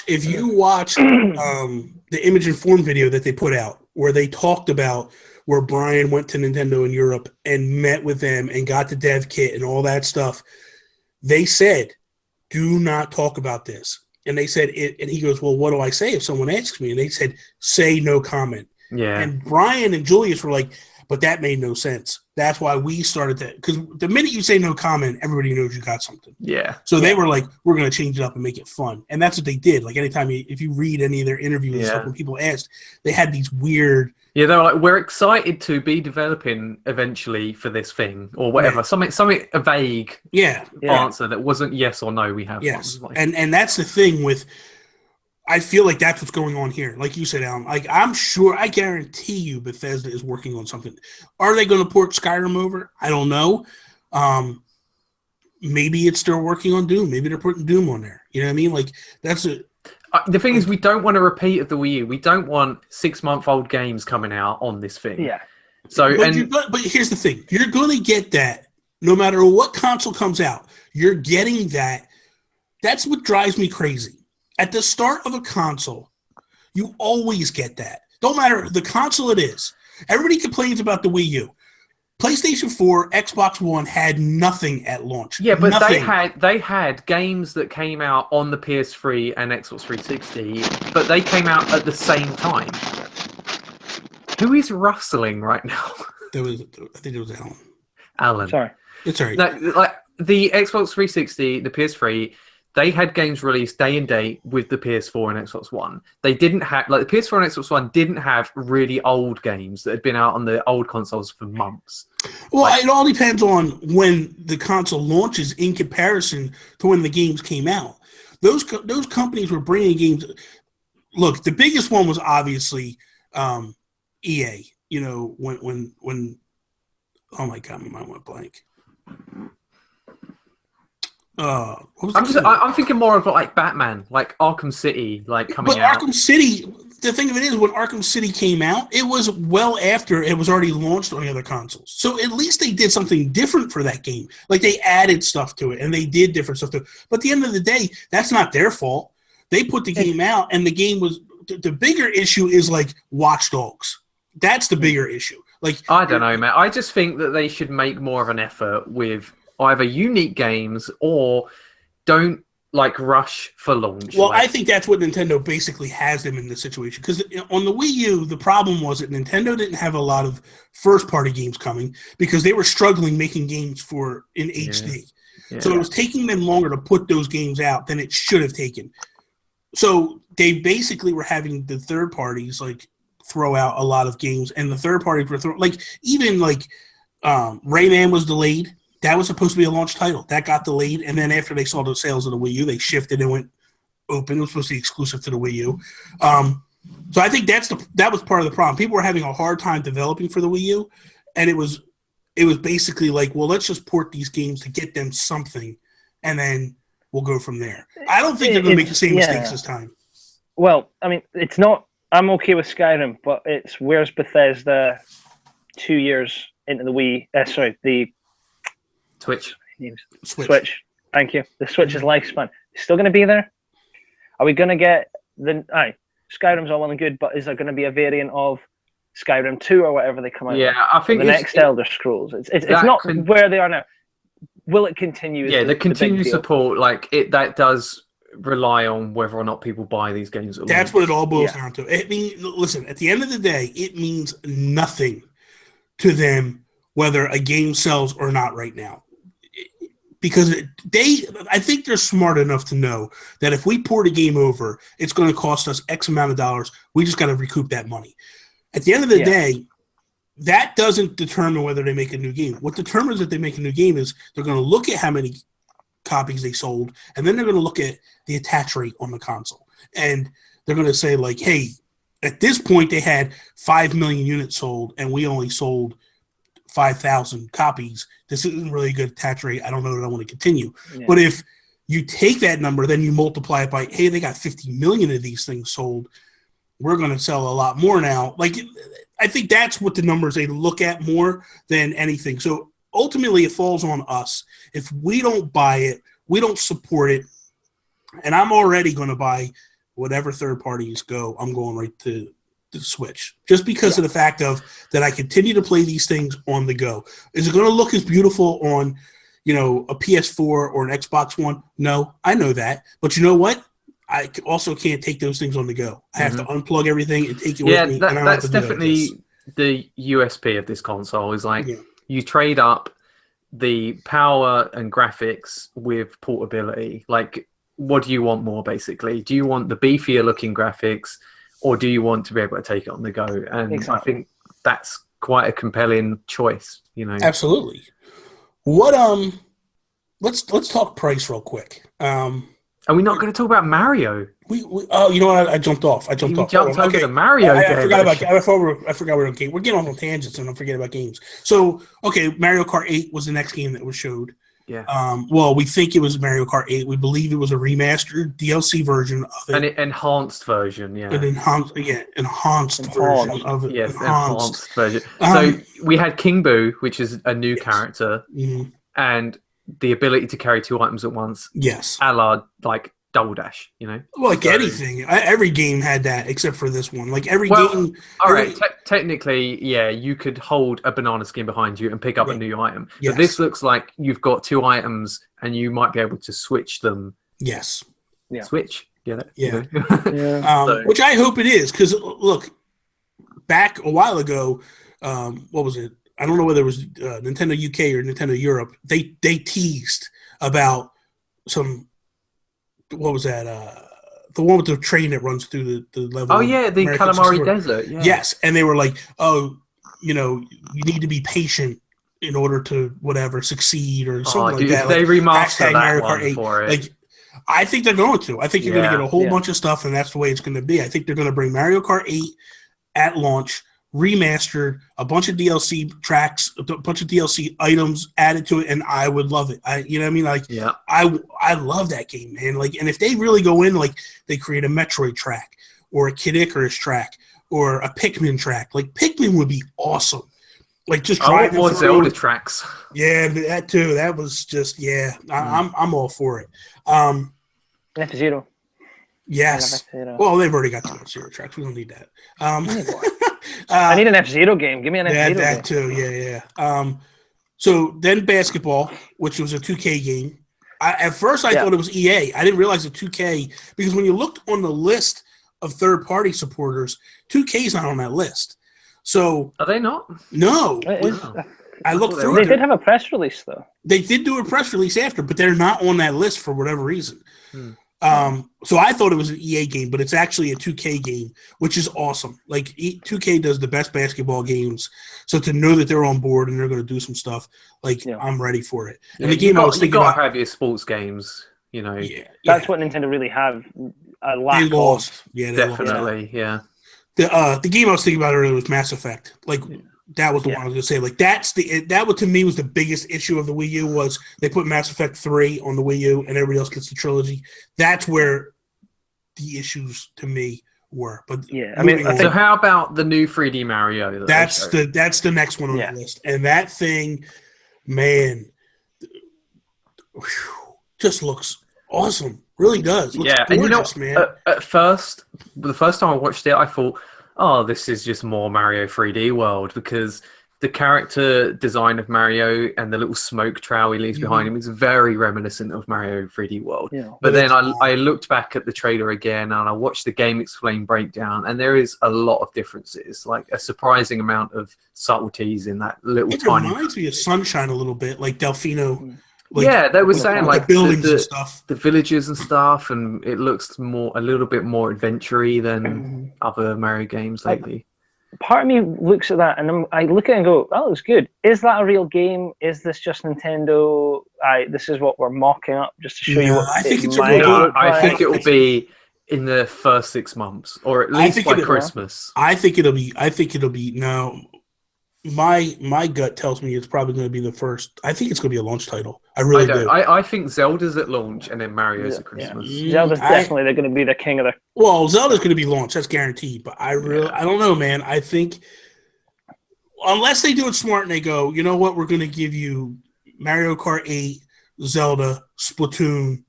if you watch the Image and Form video that they put out, where they talked about where Brian went to Nintendo in Europe and met with them and got the dev kit and all that stuff, they said, do not talk about this. And they said, and he goes, well, what do I say if someone asks me? And they said, say no comment. Yeah. And Brian and Julius were like, but that made no sense. That's why we started to, because the minute you say no comment, everybody knows you got something. Yeah. So they were like, we're going to change it up and make it fun. And that's what they did. Like anytime, if you read any of their interviews and stuff, when people asked, they had these weird... Yeah, they were like, we're excited to be developing eventually for this thing or whatever. Something a vague answer that wasn't yes or no. We have yes, one. And that's the thing with. I feel like that's what's going on here. Like you said, Allan. Like I'm sure, I guarantee you, Bethesda is working on something. Are they going to port Skyrim over? I don't know. Maybe it's still working on Doom. Maybe they're putting Doom on there. You know what I mean? Like that's a. The thing is, we don't want a repeat of the Wii U. We don't want 6-month-old games coming out on this thing. Yeah. So, but here's the thing: you're going to get that no matter what console comes out. You're getting that. That's what drives me crazy. At the start of a console, you always get that. Don't matter the console it is. Everybody complains about the Wii U. PlayStation 4, Xbox One had nothing at launch. Yeah, but nothing. they had games that came out on the PS3 and Xbox 360, but they came out at the same time. Who is rustling right now? I think it was Allan. Allan. Sorry. It's all right. No, like the Xbox 360, the PS3, they had games released day and date with the PS4 and Xbox One. They didn't have, like the PS4 and Xbox One didn't have really old games that had been out on the old consoles for months. Well, it all depends on when the console launches in comparison to when the games came out. Those companies were bringing games. Look, the biggest one was obviously EA. You know, when oh my god, my mind went blank. I'm thinking more of like Batman, like Arkham City, like coming out. But Arkham City, the thing of it is, when Arkham City came out, it was well after it was already launched on the other consoles. So at least they did something different for that game. Like they added stuff to it and they did different stuff to it. But at the end of the day, that's not their fault. They put the game out and the game was the bigger issue is like Watch Dogs. That's the bigger issue. Like, I don't know, man. I just think that they should make more of an effort with either unique games or don't like rush for launch. Well, I think that's what Nintendo basically has them in this situation. Because on the Wii U, the problem was that Nintendo didn't have a lot of first-party games coming because they were struggling making games in HD. Yeah. So it was taking them longer to put those games out than it should have taken. So they basically were having the third parties like throw out a lot of games, and the third parties were even Rayman was delayed. That was supposed to be a launch title. That got delayed, and then after they saw the sales of the Wii U, they shifted and went open. It was supposed to be exclusive to the Wii U. So I think that was part of the problem. People were having a hard time developing for the Wii U, and it was basically like, well, let's just port these games to get them something, and then we'll go from there. I don't think they're going to make the same mistakes this time. Well, I mean, it's not. I'm okay with Skyrim, but it's where's Bethesda 2 years into the the Switch. Switch. Thank you. The Switch's lifespan. It's still going to be there? Are we going to get Skyrim's all well and good, but is there going to be a variant of Skyrim 2 or whatever they come out with? Yeah, I think the next Elder Scrolls. It's not where they are now. Will it continue? Yeah, the continued support, that does rely on whether or not people buy these games. That's what it all boils down to. Listen, at the end of the day, it means nothing to them whether a game sells or not right now. Because I think they're smart enough to know that if we port a game over, it's going to cost us X amount of dollars. We just got to recoup that money. At the end of the day, that doesn't determine whether they make a new game. What determines that they make a new game is they're going to look at how many copies they sold, and then they're going to look at the attach rate on the console. And they're going to say, like, hey, at this point they had 5 million units sold, and we only sold 5,000 copies. This isn't really a good attach rate. I don't know that I want to continue. Yeah. But if you take that number, then you multiply it by, hey, they got 50 million of these things sold. We're going to sell a lot more now. Like, I think that's what the numbers they look at more than anything. So ultimately, it falls on us. If we don't buy it, we don't support it, and I'm already going to buy whatever third parties go. I'm going right to the Switch just because of the fact of that I continue to play these things on the go. Is it going to look as beautiful on, a PS4 or an Xbox One? No, I know that, but you know what? I also can't take those things on the go. I have to unplug everything and take it with me. Yeah, that's definitely the USP of this console is you trade up the power and graphics with portability. Like, what do you want more, basically? Do you want the beefier looking graphics, or do you want to be able to take it on the go? And I think that's quite a compelling choice, Absolutely. What let's talk price real quick. Are we not going to talk about Mario? You know what? I jumped off. You jumped over the Mario game. I forgot about. I forgot we're on game. We're getting off on tangents, and I'm forgetting about games. So, Mario Kart 8 was the next game that was showed. Yeah. Well, we think it was Mario Kart 8. We believe it was a remastered DLC version of it. An enhanced version, yeah. An enhanced version of it. Yes, enhanced version. So we had King Boo, which is a new character, and the ability to carry 2 items at once. Yes. A la, Double Dash, anything. Every game had that except for this one. Game... All right, technically, you could hold a banana skin behind you and pick up a new item. Yes. But this looks like you've got 2 items and you might be able to switch them. Yes. Yeah. Switch? Get it? Yeah. Which I hope it is, because, look, back a while ago, what was it? I don't know whether it was Nintendo UK or Nintendo Europe. They teased about some... What was that? The one with the train that runs through the level. Oh, yeah, the Calamari Desert. Yeah. Yes, and they were like, you need to be patient in order to succeed or something like that. They remastered that Mario one Kart 8. For it. I think they're going to. I think you're going to get a whole bunch of stuff, and that's the way it's going to be. I think they're going to bring Mario Kart 8 at launch, remastered, a bunch of DLC tracks, a bunch of DLC items added to it, and I would love it. I love that game, man. And if they really go in, they create a Metroid track or a Kid Icarus track or a Pikmin track, Pikmin would be awesome. Just driving more Zelda tracks. Yeah, that too. That was just I'm all for it. F-Zero. Yes. Well, they've already got too much zero tracks. We don't need that. I need an F-Zero game. Give me an F-Zero game. That too. Yeah. So then basketball, which was a 2K game. At first, I thought it was EA. I didn't realize it 2K because when you looked on the list of third-party supporters, 2K's not on that list. So are they not? No. I looked through. They did have a press release, though. They did do a press release after, but they're not on that list for whatever reason. So I thought it was an EA game, but it's actually a 2K game, which is awesome. Like 2K does the best basketball games, so to know that they're on board and they're going to do some stuff, I'm ready for it. And the game I was thinking about, have your sports games, you know. That's what Nintendo really have a lack they lost. of. Yeah, they definitely. lost. Yeah. The game I was thinking about earlier was Mass Effect. Like that was the one I was going to say. Like that to me was the biggest issue of the Wii U was they put Mass Effect 3 on the Wii U and everybody else gets the trilogy. That's where the issues to me were. But so how about the new 3D Mario? That's the next one on the list. And that thing, man, just looks awesome. Really does. Looks gorgeous, man. At first, the first time I watched it, I thought, oh, this is just more Mario 3D World, because the character design of Mario and the little smoke trail he leaves behind him is very reminiscent of Mario 3D World. But then I looked back at the trailer again and I watched the Game Explain breakdown, and there is a lot of differences, like a surprising amount of subtleties in that little tiny. It reminds me of Sunshine a little bit, like Delfino. They were saying like the buildings and stuff, the villages and stuff, and it looks a little bit more adventure-y than other Mario games lately. Part of me looks at that and I look at it and go, "Oh, it's good. Is that a real game? Is this just Nintendo? This is what we're mocking up just to show you what I think it's I think it will be in the first 6 months, or at least by Christmas. I think it'll be no. My gut tells me it's probably going to be the first. I think it's going to be a launch title. I really do. I think Zelda's at launch and then Mario's at Christmas. Zelda's definitely they're going to be the king of the. Well, Zelda's going to be launched. That's guaranteed. But I don't know, man. I think unless they do it smart and they go, you know what, we're going to give you Mario Kart 8, Zelda, Splatoon,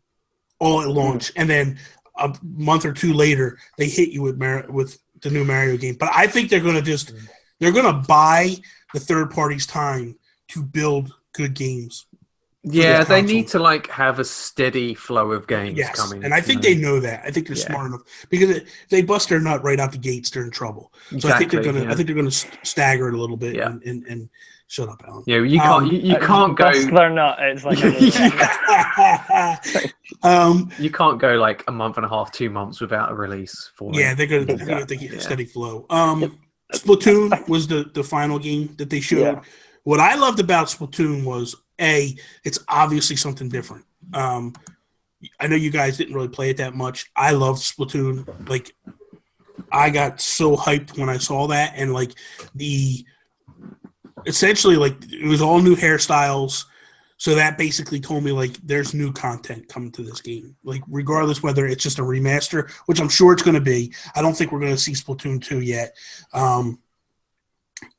all at launch, and then a month or two later they hit you with the new Mario game. But I think they're going to they're going to buy the third party's time to build good games. Yeah, they need to have a steady flow of games coming. And I think they know that. I think they're smart enough because if they bust their nut right out the gates, they're in trouble. So I think they're going to. I think they're going to stagger it a little bit and shut up, Allan. Yeah, you can't. You can't go. Bust their nut. It's like. You can't go a month and a half, 2 months without a release for. Yeah, they're going to have to get a steady flow. Splatoon was the final game that they showed. What I loved about Splatoon was it's obviously something different. I know you guys didn't really play it that much. I loved Splatoon. I got so hyped when I saw that, and essentially it was all new hairstyles. So that basically told me there's new content coming to this game. Regardless whether it's just a remaster, which I'm sure it's going to be. I don't think we're going to see Splatoon 2 yet.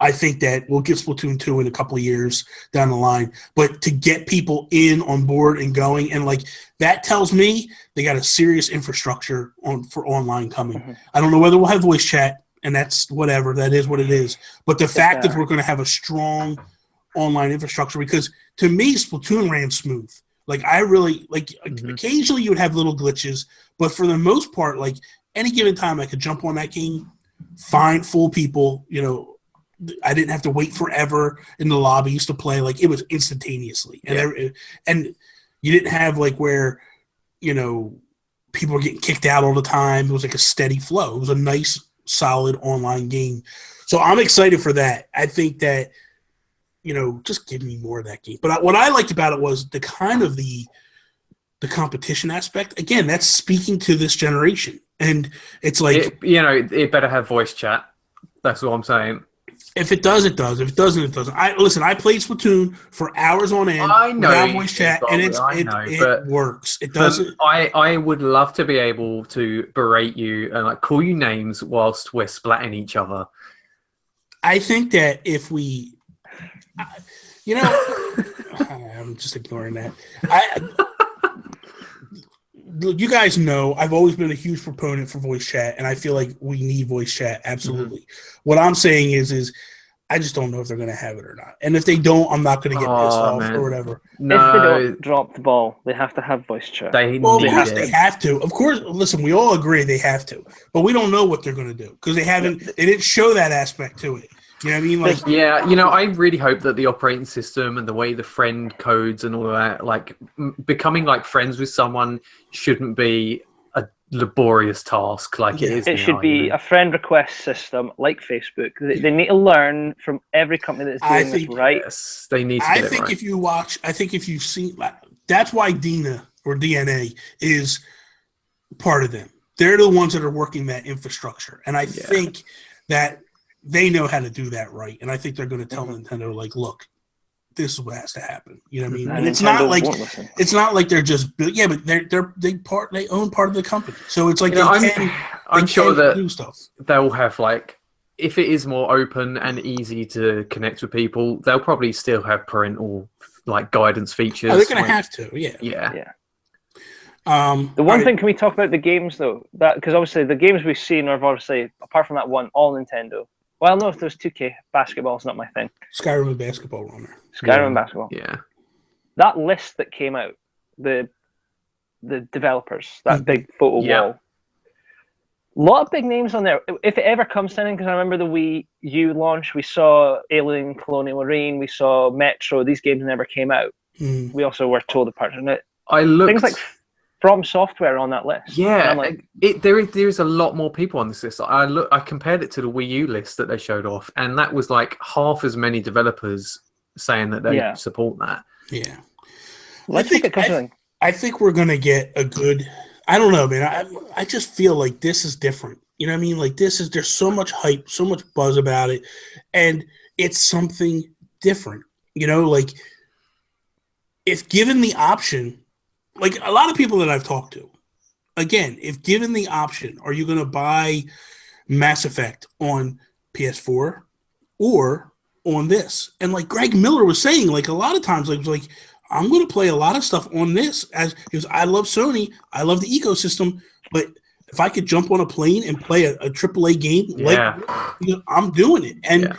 I think that we'll get Splatoon 2 in a couple of years down the line. But to get people on board and going, and that tells me they got a serious infrastructure for online coming. Mm-hmm. I don't know whether we'll have voice chat, and that's whatever. That is what it is. But the fact that we're going to have a strong online infrastructure, because to me Splatoon ran smooth. I really occasionally you would have little glitches, but for the most part, any given time I could jump on that game, find full people, I didn't have to wait forever in the lobbies to play. It was instantaneously. And you didn't have where people were getting kicked out all the time. It was a steady flow. It was a nice solid online game. So I'm excited for that. I think that just give me more of that game. But what I liked about it was the kind of the competition aspect. Again, that's speaking to this generation. And it's it better have voice chat. That's what I'm saying. If it does, it does. If it doesn't, it doesn't. I played Splatoon for hours on end without voice chat, and it works. It doesn't. I would love to be able to berate you and call you names whilst we're splatting each other. I think that if we... I'm just ignoring that. you guys know I've always been a huge proponent for voice chat, and I feel like we need voice chat absolutely. Mm-hmm. What I'm saying is I just don't know if they're going to have it or not. And if they don't, I'm not going to get pissed off or whatever. No. If they don't drop the ball, they have to have voice chat. Of course they have to. Of course, listen, we all agree they have to. But we don't know what they're going to do because they didn't show that aspect to it. You know what I mean? Like, yeah, I really hope that the operating system and the way the friend codes and all of that, like becoming like friends with someone shouldn't be a laborious task like it is. It should be a friend request system like Facebook. They need to learn from every company that's doing this right. Yes, they need to get it right. I think if you've seen, that's why Dina or DNA is part of them. They're the ones that are working that infrastructure. And I think that they know how to do that right, and I think they're going to tell Nintendo, like, look, this is what has to happen. You know what I mean? And it's not like they're just but they own part of the company, so it's like I'm sure that do stuff. They'll have like if it is more open and easy to connect with people, they'll probably still have parental like guidance features. They're going to have to, yeah. The one thing, can we talk about the games though? That because obviously the games we've seen are obviously apart from that one, all Nintendo. Well, no, if there's 2K, basketball's not my thing. Skyrim and basketball on there. Skyrim and basketball. Yeah. That list that came out, the developers, that big photo wall. A lot of big names on there. If it ever comes to anything, because I remember the Wii U launch, we saw Alien, Colonial Marine, we saw Metro. These games never came out. We also were told apart from it. Things like From Software on that list. Yeah, like, there is a lot more people on this list. I compared it to the Wii U list that they showed off, and that was like half as many developers saying that they support that. Yeah, I think we're gonna get a good. I don't know, man. I just feel like this is different. You know what I mean? Like there's so much hype, so much buzz about it, and it's something different. You know, like if given the option. Like a lot of people that I've talked to, again, if given the option, are you going to buy Mass Effect on PS4 or on this? And like Greg Miller was saying, like a lot of times, like I'm going to play a lot of stuff on this as because I love Sony, I love the ecosystem, but if I could jump on a plane and play a AAA game, I'm doing it. And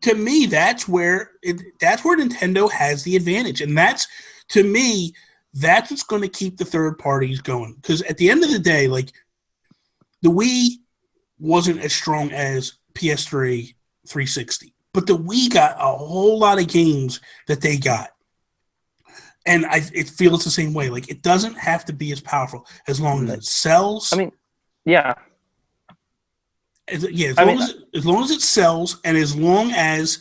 to me, that's where Nintendo has the advantage, and that's to me. That's what's going to keep the third parties going. Because at the end of the day, like the Wii wasn't as strong as PS3 360, but the Wii got a whole lot of games that they got, and it feels the same way. Like it doesn't have to be as powerful as long as it sells. I mean, yeah, as long as it sells, and as long as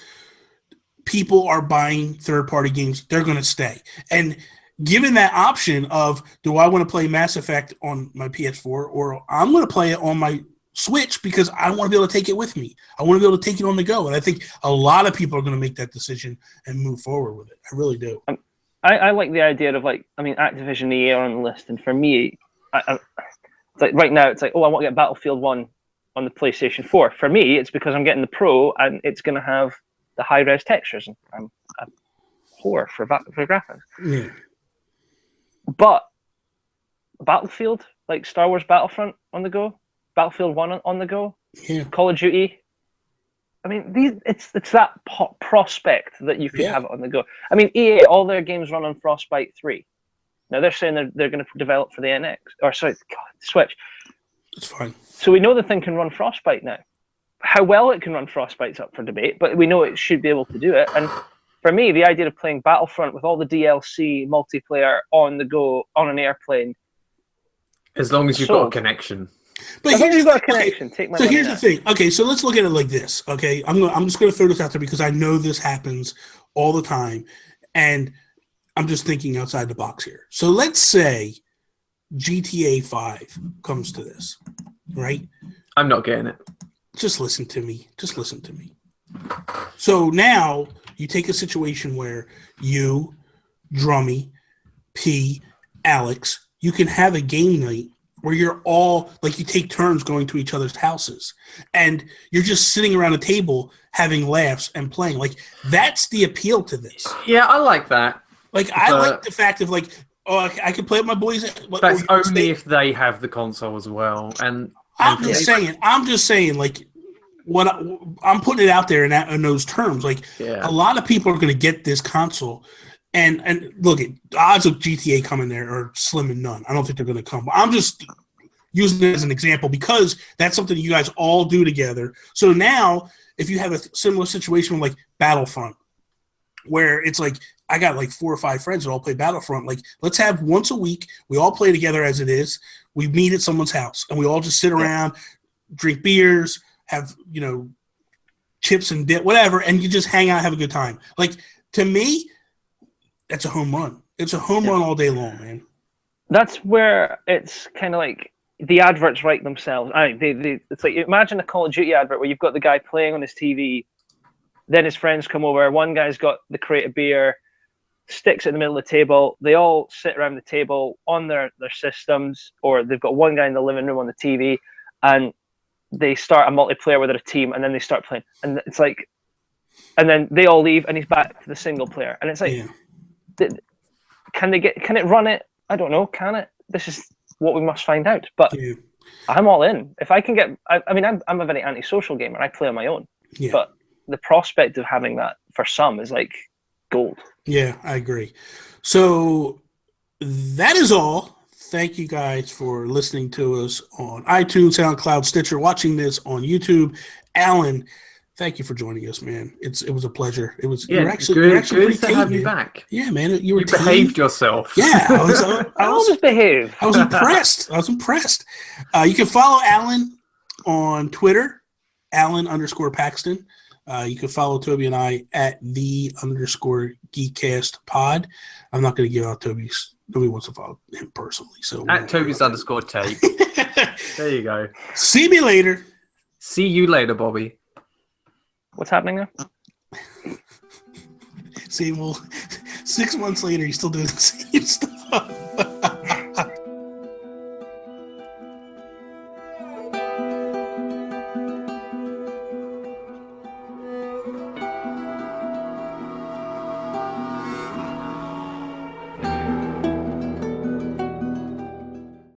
people are buying third party games, they're going to stay. And given that option of do I want to play Mass Effect on my PS4 or I'm going to play it on my Switch because I want to be able to take it with me. I want to be able to take it on the go. And I think a lot of people are going to make that decision and move forward with it. I really do. I like the idea of Activision EA are on the list. And for me, it's like right now it's like, I want to get Battlefield 1 on the PlayStation 4. For me, it's because I'm getting the Pro and it's going to have the high-res textures. And I'm a whore for graphics. Yeah. But Battlefield, like Star Wars Battlefront on the go, Battlefield 1 on the go, Call of Duty. I mean, it's that prospect that you could have it on the go. I mean, EA, all their games run on Frostbite 3. Now they're saying they're going to develop for the Switch. It's fine. So we know the thing can run Frostbite now. How well it can run Frostbite's up for debate, but we know it should be able to do it. And for me, the idea of playing Battlefront with all the DLC multiplayer on the go on an airplane, as long as you've got a connection. But as long as you've got a connection, take my. So here's the thing. Okay, so let's look at it like this. Okay, I'm just going to throw this out there because I know this happens all the time, and I'm just thinking outside the box here. So let's say GTA 5 comes to this, right? I'm not getting it. Just listen to me. So now you take a situation where you, Drummy, P, Alex, you can have a game night where you're all, like you take turns going to each other's houses and you're just sitting around a table having laughs and playing. Like that's the appeal to this. Yeah, I like that. Like I like the fact of like Oh, I can play with my boys. That's only if they have the console as well. And I'm just saying, like, what I'm putting it out there in those terms. Like, a lot of people are going to get this console, and look, the odds of GTA coming there are slim and none. I don't think they're going to come. I'm just using it as an example because that's something you guys all do together. So now, if you have a similar situation like Battlefront, where it's like, I got like 4 or 5 friends that all play Battlefront. Like, let's have once a week. We all play together as it is. We meet at someone's house, and we all just sit around, drink beers, have, chips and dip, whatever, and you just hang out, have a good time. Like, to me, that's a home run. It's a home run all day long, man. That's where it's kind of like the adverts write themselves. It's like, imagine a Call of Duty advert where you've got the guy playing on his TV, then his friends come over. One guy's got the crate of beer, sticks it in the middle of the table. They all sit around the table on their systems, or they've got one guy in the living room on the TV, and they start a multiplayer with their team, and then they start playing. And it's like, and then they all leave, and he's back to the single player. And it's like, can it run it? I don't know. Can it? This is what we must find out. But I'm all in. If I can get, I mean, I'm a very antisocial gamer. I play on my own. Yeah. But the prospect of having that for some is like gold. Yeah, I agree. So that is all. Thank you guys for listening to us on iTunes, SoundCloud, Stitcher, watching this on YouTube. Allan, thank you for joining us, man. It was a pleasure. It was you're actually good to have me back. Yeah, man. You behaved yourself. Yeah, I was behave. I was impressed. You can follow Allan on Twitter, Allan_Paxton. You can follow Toby and I at _GeekCastPod. I'm not going to give out Toby's. Nobody wants to follow him personally. So at Toby's_tape. There you go. See me later. See you later, Bobby. What's happening now? See, well, 6 months later, he's still doing the same stuff.